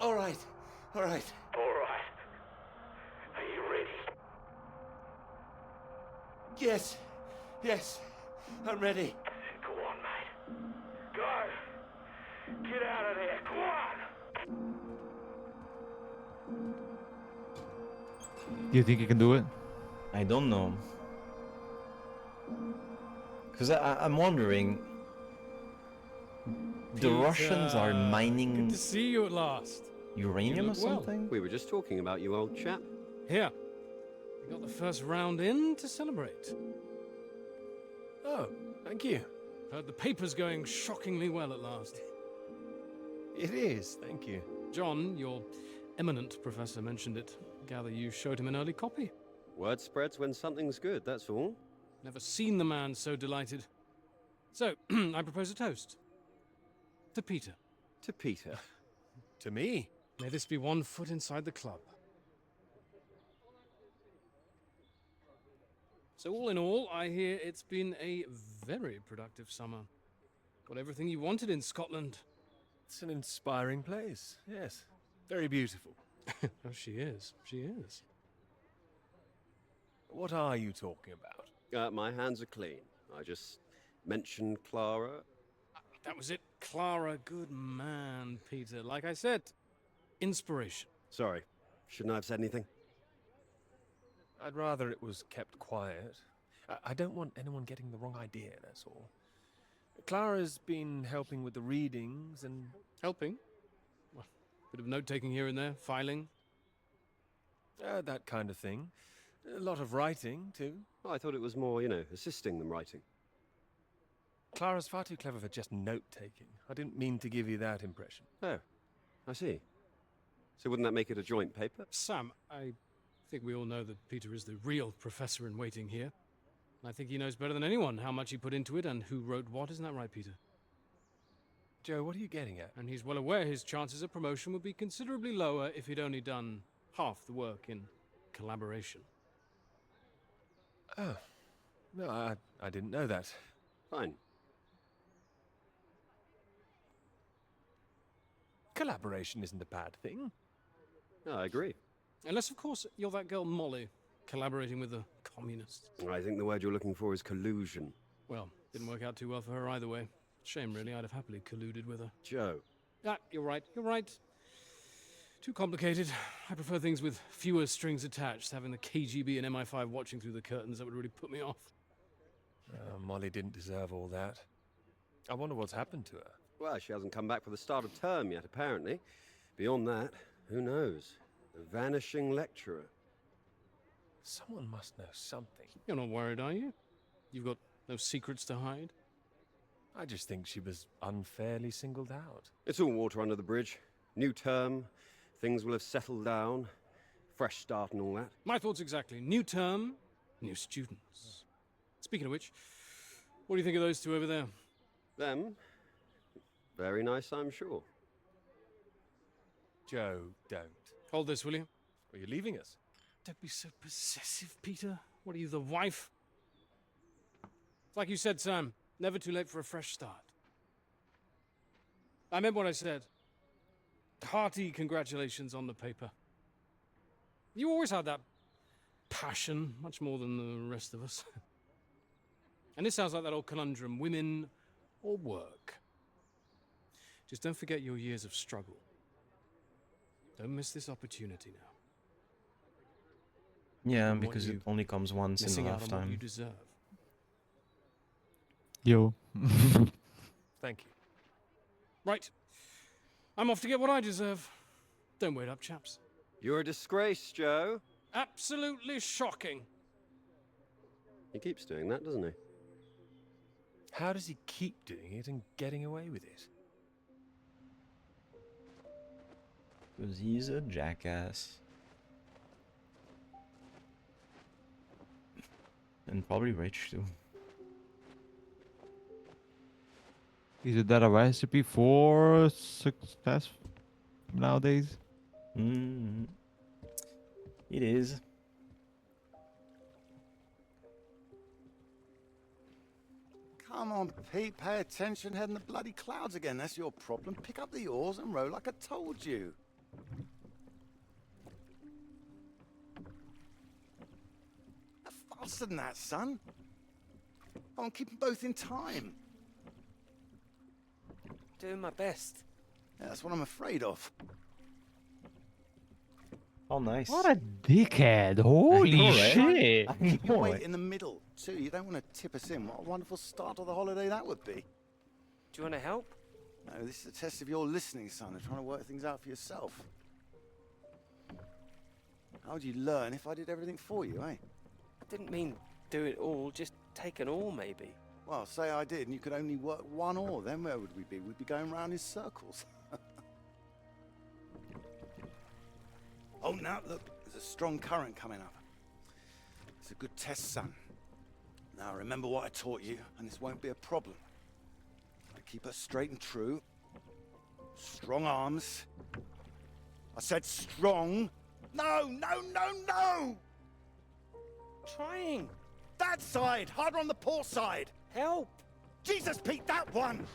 All right. All right. Are you ready? Yes. Yes. I'm ready. Go on, mate. Go. Get out of there. Go on. Do you think you can do it? I don't know. Because I'm wondering... The Russians are mining... Good to see you at last. Uranium You or look well. something? We were just talking about you, old chap. Here. We got the first round in to celebrate. Oh, thank you. Heard the paper's going shockingly well at last. It is, thank you. John, your eminent professor, mentioned it. Gather you showed him an early copy. Word spreads when something's good, that's all. Never seen the man so delighted. So, I propose a toast. To Peter. To Peter. To me. May this be one foot inside the club. So all in all, I hear it's been a very productive summer. Got everything you wanted in Scotland. It's an inspiring place, yes. Very beautiful. Oh, she is. She is. What are you talking about? My hands are clean. I just mentioned Clara. That was it. Clara, good man, Peter. Like I said, inspiration. Sorry, shouldn't I have said anything? I'd rather it was kept quiet. I don't want anyone getting the wrong idea, that's all. Clara's been helping with the readings and... Helping? Well, bit of note-taking here and there, filing. That kind of thing. A lot of writing, too. Oh, I thought it was more, assisting them writing. Clara's far too clever for just note-taking. I didn't mean to give you that impression. Oh, I see. So wouldn't that make it a joint paper? Sam, I think we all know that Peter is the real professor in waiting here. I think he knows better than anyone how much he put into it and who wrote what. Isn't that right, Peter? Joe, what are you getting at? And he's well aware his chances of promotion would be considerably lower if he'd only done half the work in collaboration. Oh. No, I didn't know that. Fine. Collaboration isn't a bad thing. No, I agree. Unless, of course, you're that girl Molly, collaborating with the communists. I think the word you're looking for is collusion. Well, didn't work out too well for her either way. Shame, really. I'd have happily colluded with her. Joe. Ah, you're right. You're right. Too complicated. I prefer things with fewer strings attached. Having the KGB and MI5 watching through the curtains, that would really put me off. Molly didn't deserve all that. I wonder what's happened to her. Well, she hasn't come back for the start of term yet, apparently. Beyond that, who knows? A vanishing lecturer. Someone must know something. You're not worried, are you? You've got no secrets to hide? I just think she was unfairly singled out. It's all water under the bridge. New term, things will have settled down. Fresh start and all that. My thoughts exactly. New term, new students. Speaking of which, what do you think of those two over there? Them? Very nice, I'm sure. Joe, don't. Hold this, will you? Are you leaving us? Don't be so possessive, Peter. What are you, the wife? It's like you said, Sam. Never too late for a fresh start. I meant what I said. Hearty congratulations on the paper. You always had that passion, much more than the rest of us. And this sounds like that old conundrum, women or work. Just don't forget your years of struggle. Don't miss this opportunity now. Yeah, because it only comes once in a Missing out on what you lifetime. deserve. Yo. Thank you. Right. I'm off to get what I deserve. Don't wait up, chaps. You're a disgrace, Joe. Absolutely shocking. He keeps doing that, doesn't he? How does he keep doing it and getting away with it? Because he's a jackass. And probably rich, too. Is that a recipe for success nowadays? Mm-hmm. It is. Come on, Pete, pay attention. Heading the bloody clouds again. That's your problem. Pick up the oars and row like I told you. Faster than that, son. I want to keep them both in time. Doing my best. Yeah, that's what I'm afraid of. Oh, nice. What a dickhead! Holy know, right? shit! Keep your weight in the middle, too. You don't want to tip us in. What a wonderful start to the holiday that would be. Do you want to help? No, this is a test of your listening, son, and trying to work things out for yourself. How would you learn if I did everything for you, eh? I didn't mean do it all, just take an oar, maybe. Well, say I did, and you could only work one oar. Then where would we be? We'd be going round in circles. Oh, now, look, there's a strong current coming up. It's a good test, son. Now, remember what I taught you, and this won't be a problem. I keep her straight and true. Strong arms. I said strong. No, no, no, no! Trying. That side! Harder on the port side! Help! Jesus, Pete, that one!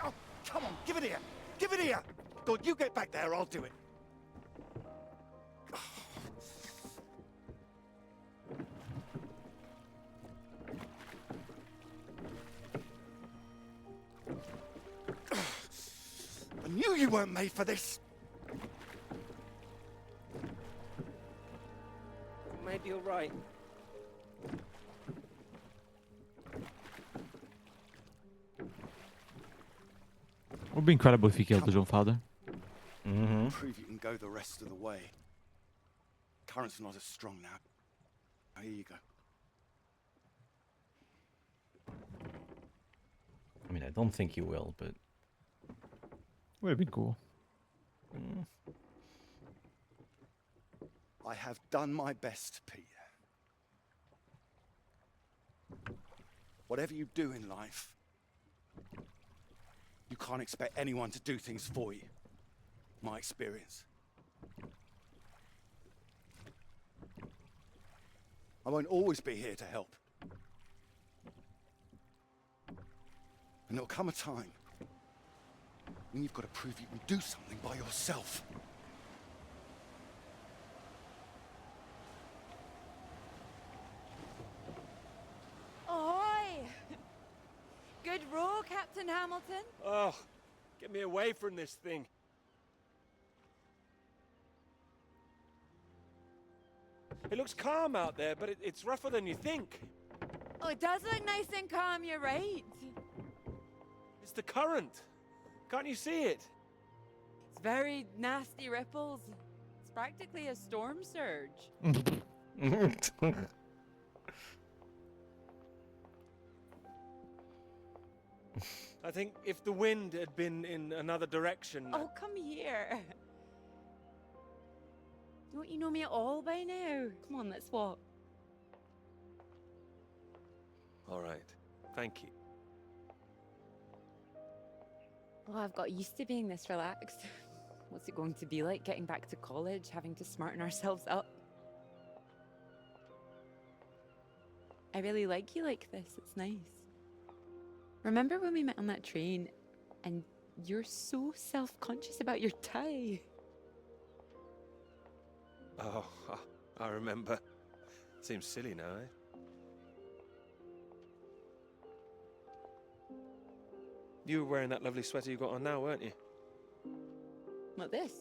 Oh, come on, give it here! Give it here! Go, you get back there, I'll do it. I knew you weren't made for this! Maybe you're right. It would be incredible if he killed his own father. Mm-hmm. Prove you can go the rest of the way. Current's not as strong now. Here you go. I mean, I don't think you will, but... Would have been cool. I have done my best, Peter. Whatever you do in life, you can't expect anyone to do things for you. My experience. I won't always be here to help. And there'll come a time when you've got to prove you can do something by yourself. Ahoy! Good row, Captain Hamilton. Oh, get me away from this thing. It looks calm out there, but it's rougher than you think. Oh, it does look nice and calm, you're right. It's the current. Can't you see it? It's very nasty ripples. It's practically a storm surge. I think if the wind had been in another direction... Oh, come here. Don't you know me at all by now? Come on, let's walk. All right. Thank you. Oh, I've got used to being this relaxed. What's it going to be like getting back to college, having to smarten ourselves up? I really like you like this. It's nice. Remember when we met on that train and you're so self-conscious about your tie? Oh, I remember. Seems silly now, eh? You were wearing that lovely sweater you got on now, weren't you? Not this.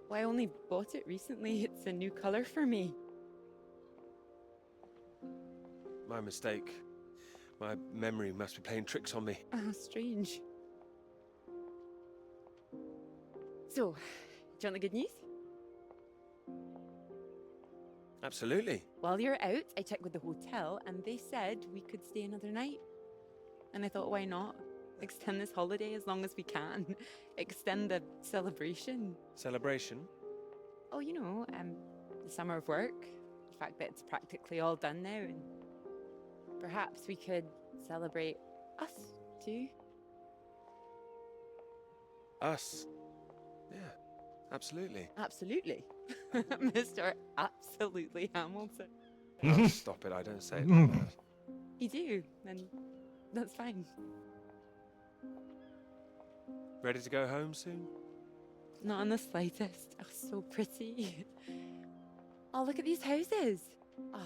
Well, I only bought it recently. It's a new color for me. My mistake. My memory must be playing tricks on me. Oh, strange. So, do you want the good news? Absolutely. While you're out, I checked with the hotel and they said we could stay another night. And I thought, why not? Extend this holiday as long as we can. Extend the celebration. Celebration? Oh, you know, the summer of work. The fact that it's practically all done now. And perhaps we could celebrate us, too. Us? Yeah, absolutely. Absolutely. Mr. Absolutely Hamilton. Oh, stop it, I don't say it like that. You do, and that's fine. Ready to go home soon? Not in the slightest. Oh, so pretty. Oh, look at these houses. Oh,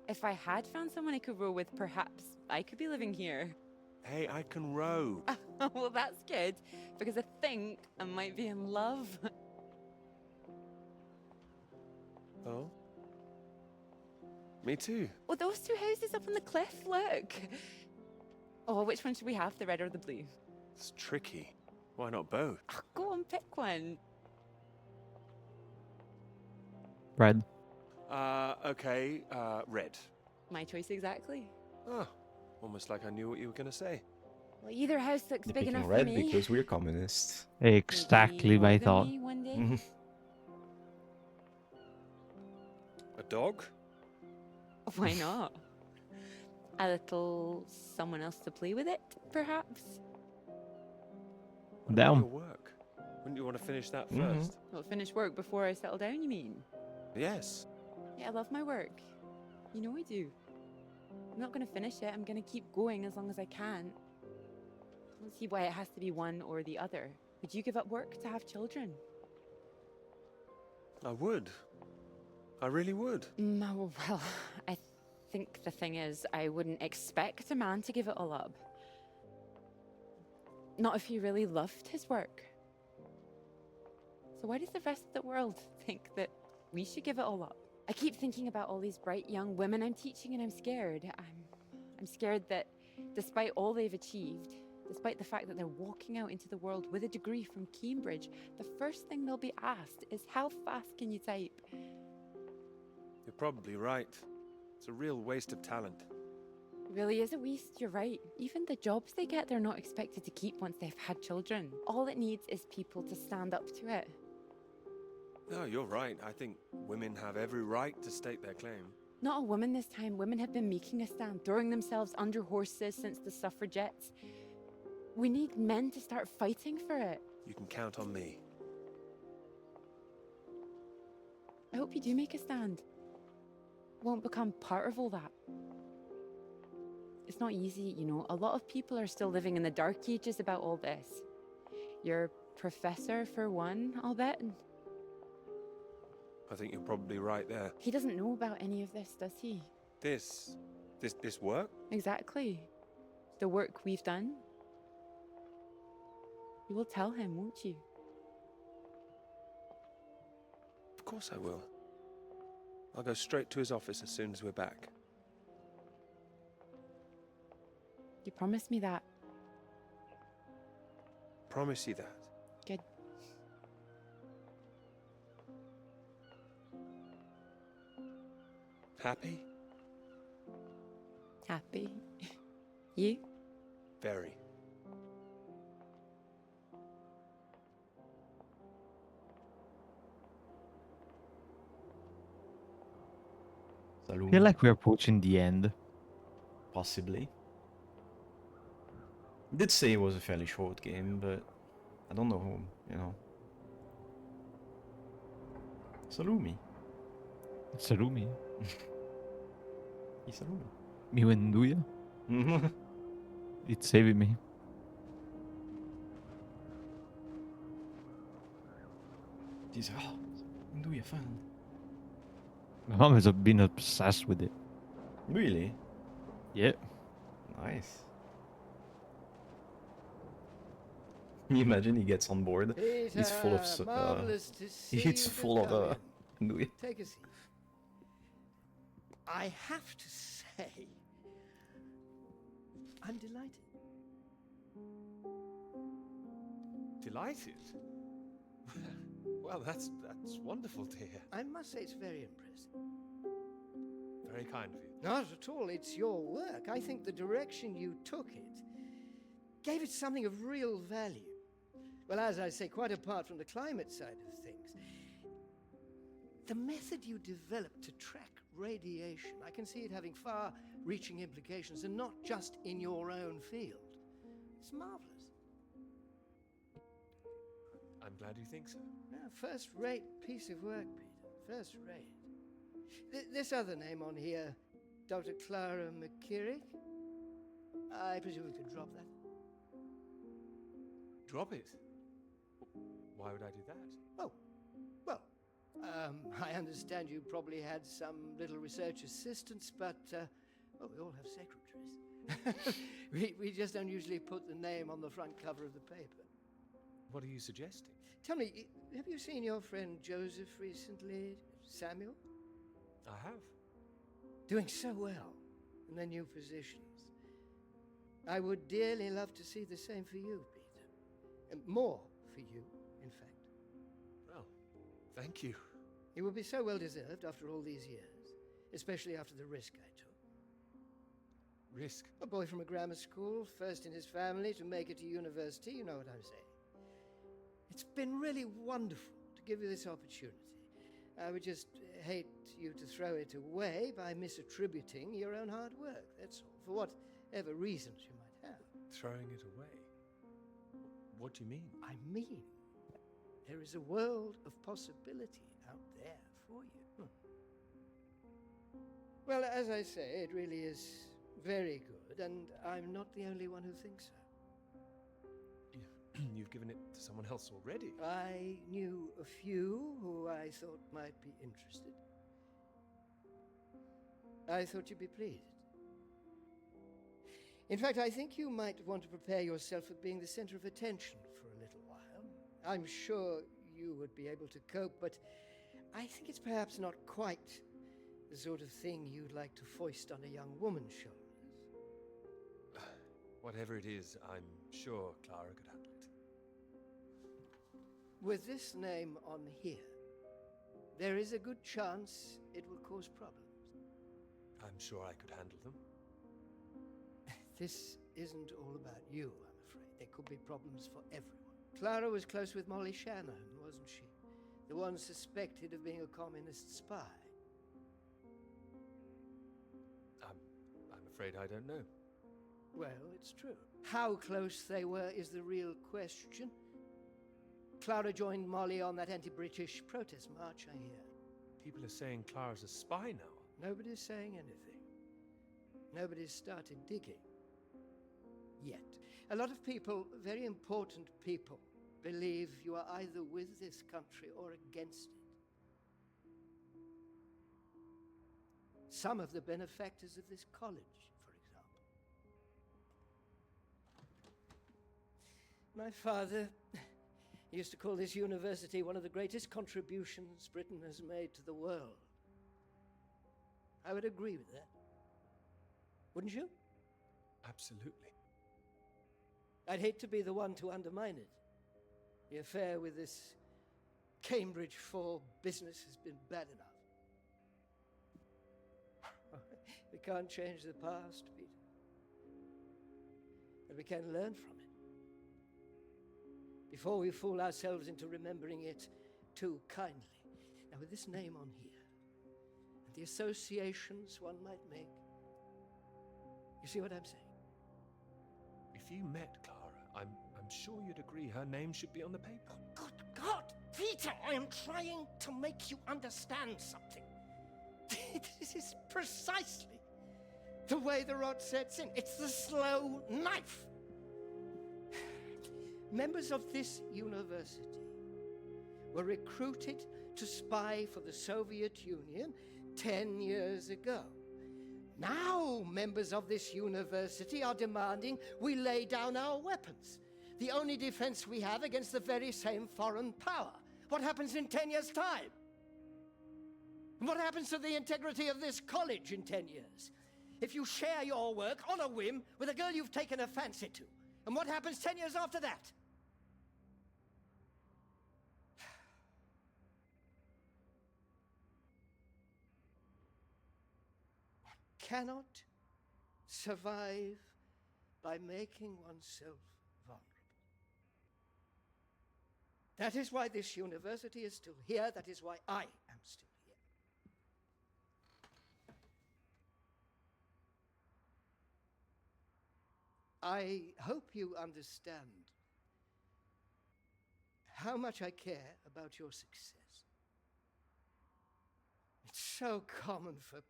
if I had found someone I could row with, perhaps I could be living here. Hey, I can row. Well, that's good, because I think I might be in love. Oh? Me too. Oh, those two houses up on the cliff, look. Oh, which one should we have, the red or the blue? It's tricky. Why not both? Oh, go on, pick one. Red. Okay, red. My choice exactly. Oh, almost like I knew what you were going to say. Well, either house looks They're big picking enough red for me. because we're communists. Exactly my Maybe more than thought. me one day. Mhm. A dog? Why not? A little someone else to play with it, perhaps? What about Down. your work? Wouldn't you want to finish that first? Well, finish work before I settle down, you mean? Yes. Yeah, I love my work. You know I do. I'm not going to finish it. I'm going to keep going as long as I can. I don't see why it has to be one or the other. Would you give up work to have children? I would. I really would. Oh, well, I think the thing is, I wouldn't expect a man to give it all up. Not if he really loved his work. So why does the rest of the world think that we should give it all up? I keep thinking about all these bright young women I'm teaching, and I'm scared. I'm scared that despite all they've achieved, despite the fact that they're walking out into the world with a degree from Cambridge, the first thing they'll be asked is, how fast can you type? You're probably right. It's a real waste of talent. It really is a waste, you're right. Even the jobs they get, they're not expected to keep once they've had children. All it needs is people to stand up to it. No, you're right. I think women have every right to state their claim. Not a woman this time. Women have been making a stand, throwing themselves under horses since the suffragettes. We need men to start fighting for it. You can count on me. I hope you do make a stand. Won't become part of all that. It's not easy, you know. A lot of people are still living in the dark ages about all this. Your professor, for one, I'll bet. I think you're probably right there. He doesn't know about any of this, does he? This work? Exactly. The work we've done. You will tell him, won't you? Of course I will. I'll go straight to his office as soon as we're back. You promised me that. Promise you that. Good. Happy? Happy. You? Very. I feel like we're approaching the end. Possibly. Did say it was a fairly short game, but I don't know, you know. Salumi. Salumi. Salumi. Miłęduję. It's saving me. She's oh, Nduja fan. My mom has been obsessed with it. Really? Yeah. Nice. Can you imagine he gets on board? He's full of marvelous to see he's you full come of Nduja. Take a seat. I have to say, I'm delighted. Delighted? Well, that's wonderful to hear. I must say it's very impressive. Very kind of you. Not at all, it's your work. I think the direction you took it gave it something of real value. Well, as I say, quite apart from the climate side of things, the method you developed to track radiation, I can see it having far-reaching implications, and not just in your own field. It's marvelous. I'm glad you think so. Yeah, first-rate piece of work, Peter. First-rate. This other name on here, Dr. Clara McKirrick, I presume we could drop that. Drop it? Why would I do that? Oh, well, I understand you probably had some little research assistants, but, well, we all have secretaries. we just don't usually put the name on the front cover of the paper. What are you suggesting? Tell me, have you seen your friend Joseph recently, Samuel? I have. Doing so well in their new positions. I would dearly love to see the same for you, Peter. And more for you, in fact. Well, thank you. It would be so well deserved after all these years, especially after the risk I took. Risk? A boy from a grammar school, first in his family to make it to university, you know what I'm saying. It's been really wonderful to give you this opportunity. I would just hate you to throw it away by misattributing your own hard work, that's all, for whatever reasons you might have. Throwing it away? What do you mean? I mean, there is a world of possibility out there for you. Well, as I say, it really is very good, and I'm not the only one who thinks so. You've given it to someone else already. I knew a few who I thought might be interested. I thought you'd be pleased. In fact, I think you might want to prepare yourself for being the center of attention for a little while. I'm sure you would be able to cope, but I think it's perhaps not quite the sort of thing you'd like to foist on a young woman's shoulders. Whatever it is, I'm sure Clara could handle it. With this name on here, there is a good chance it will cause problems. I'm sure I could handle them. This isn't all about you, I'm afraid. There could be problems for everyone. Clara was close with Molly Shanahan, wasn't she? The one suspected of being a communist spy. I'm afraid I don't know. Well, it's true. How close they were is the real question. Clara joined Molly on that anti-British protest march, I hear. People are saying Clara's a spy now. Nobody's saying anything. Nobody's started digging. Yet. A lot of people, very important people, believe you are either with this country or against it. Some of the benefactors of this college, for example. My father used to call this university one of the greatest contributions Britain has made to the world. I would agree with that. Wouldn't you? Absolutely. I'd hate to be the one to undermine it. The affair with this Cambridge 4 business has been bad enough. We can't change the past, Peter. But we can learn from it. Before we fool ourselves into remembering it too kindly. Now, with this name on here, and the associations one might make, you see what I'm saying? If you met Clara, I'm sure you'd agree her name should be on the paper. Good God, Peter, I am trying to make you understand something. This is precisely the way the rot sets in. It's the slow knife. Members of this university were recruited to spy for the Soviet Union 10 years ago. Now, members of this university are demanding we lay down our weapons. The only defense we have against the very same foreign power. What happens in 10 years' time? And what happens to the integrity of this college in 10 years? If you share your work on a whim with a girl you've taken a fancy to, and what happens 10 years after that? One cannot survive by making oneself vulnerable. That is why this university is still here. That is why I am still here. I hope you understand how much I care about your success. It's so common for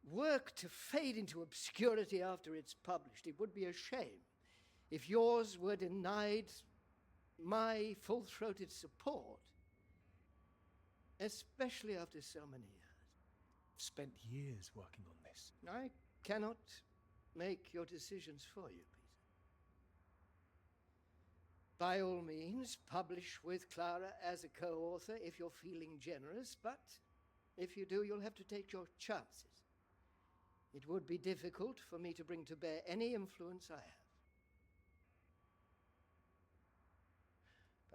work to fade into obscurity after it's published. It would be a shame if yours were denied my full-throated support, especially after so many years. I've spent years working on this. I cannot make your decisions for you, Peter. By all means, publish with Clara as a co-author if you're feeling generous, but if you do, you'll have to take your chances. It would be difficult for me to bring to bear any influence I have.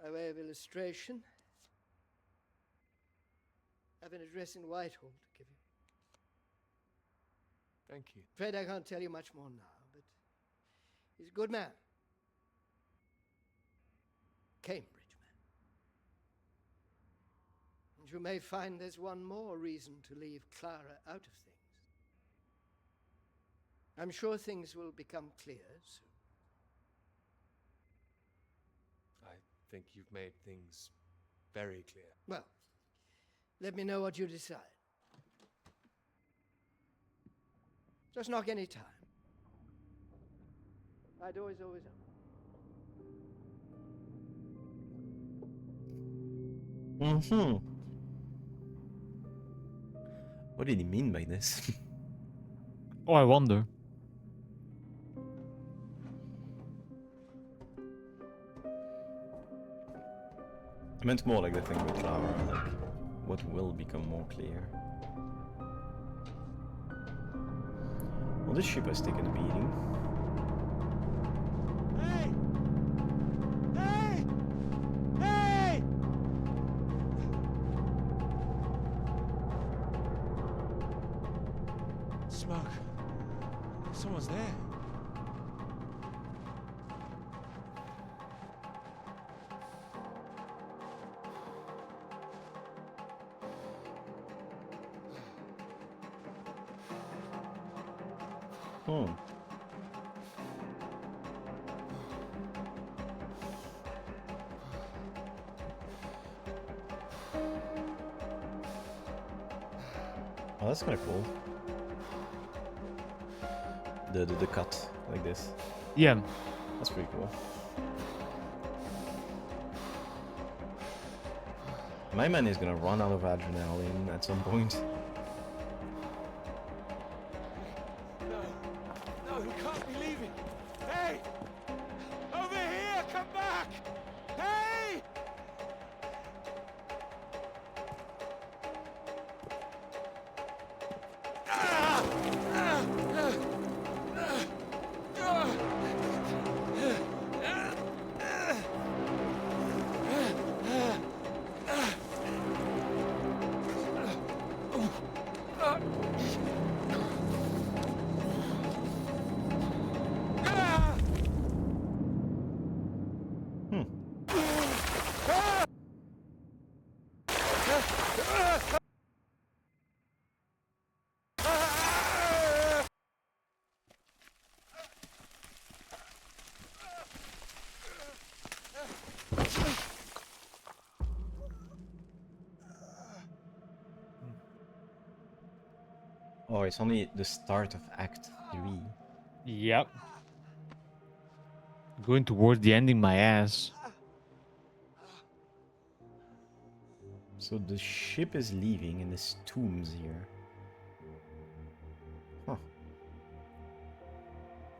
By way of illustration, I have an address in Whitehall to give you. Thank you. Afraid I can't tell you much more now, but he's a good man. Cambridge man. And you may find there's one more reason to leave Clara out of things. I'm sure things will become clear soon. I think you've made things very clear. Well, let me know what you decide. Just knock any time. My door is always open. What did he mean by this? Oh, I wonder. I meant more like the thing with Clara, like what will become more clear. Well, this ship has taken a beating. Smoke. Someone's there. Oh, that's kind of cool. The cut like this. Yeah. That's pretty cool. My man is gonna run out of adrenaline at some point. No, we can't be leaving. Hey! Over here! Come back! Hey! Oh, it's only the start of Act 3. Yep. Going towards the ending, my ass. So the ship is leaving and there's tombs here. Huh.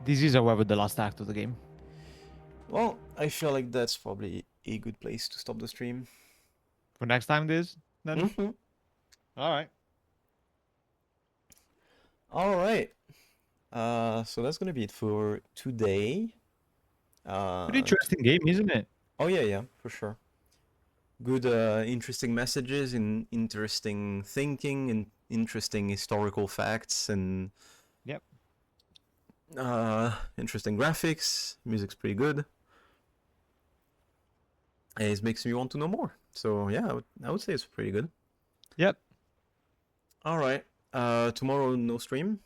This is, however, the last act of the game. Well, I feel like that's probably a good place to stop the stream. For next time, this then. All right. All right. So that's gonna be it for today. Pretty interesting game, isn't it? Oh yeah, for sure. Good, interesting messages, and interesting thinking, and interesting historical facts, and yep. Interesting graphics. Music's pretty good. And it makes me want to know more. So yeah, I would say it's pretty good. Yep. All right. Tomorrow no stream.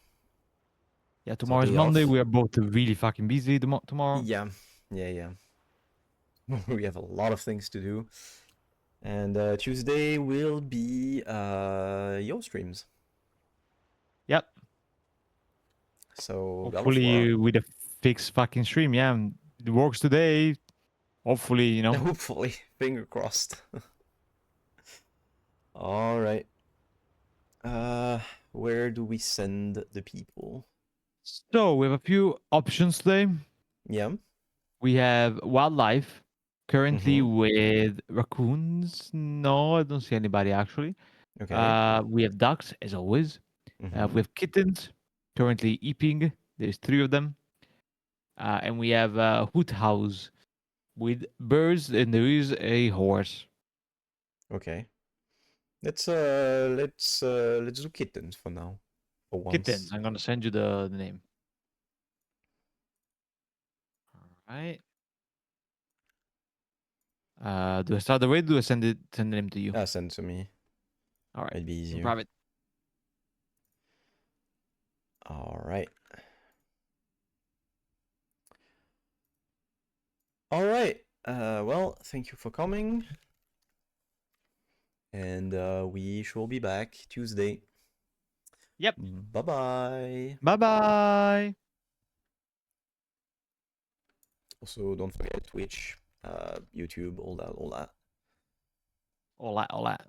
Yeah, tomorrow is Monday. We are both really fucking busy tomorrow. Yeah. We have a lot of things to do. And Tuesday will be your streams. Yep. So God of War. Hopefully with a fixed fucking stream. Yeah, it works today. Hopefully, you know. Hopefully, finger crossed. All right. Where do we send the people? So we have a few options today. Yeah. We have wildlife currently with raccoons. No, I don't see anybody actually. Okay. We have ducks as always. We have kittens currently eeping. There's 3 of them. And we have a hoot house with birds, and there is a horse. Okay. Let's do kittens for now. For once. Kittens. I'm gonna send you the name. All right. Do I start the raid? Do I send the name to you? Send it to me. All right. It'd be easier. Private. All right. All right. Well, thank you for coming. And we shall be back Tuesday. Yep. Bye-bye. Bye-bye. Also, don't forget Twitch, YouTube, all that. All that.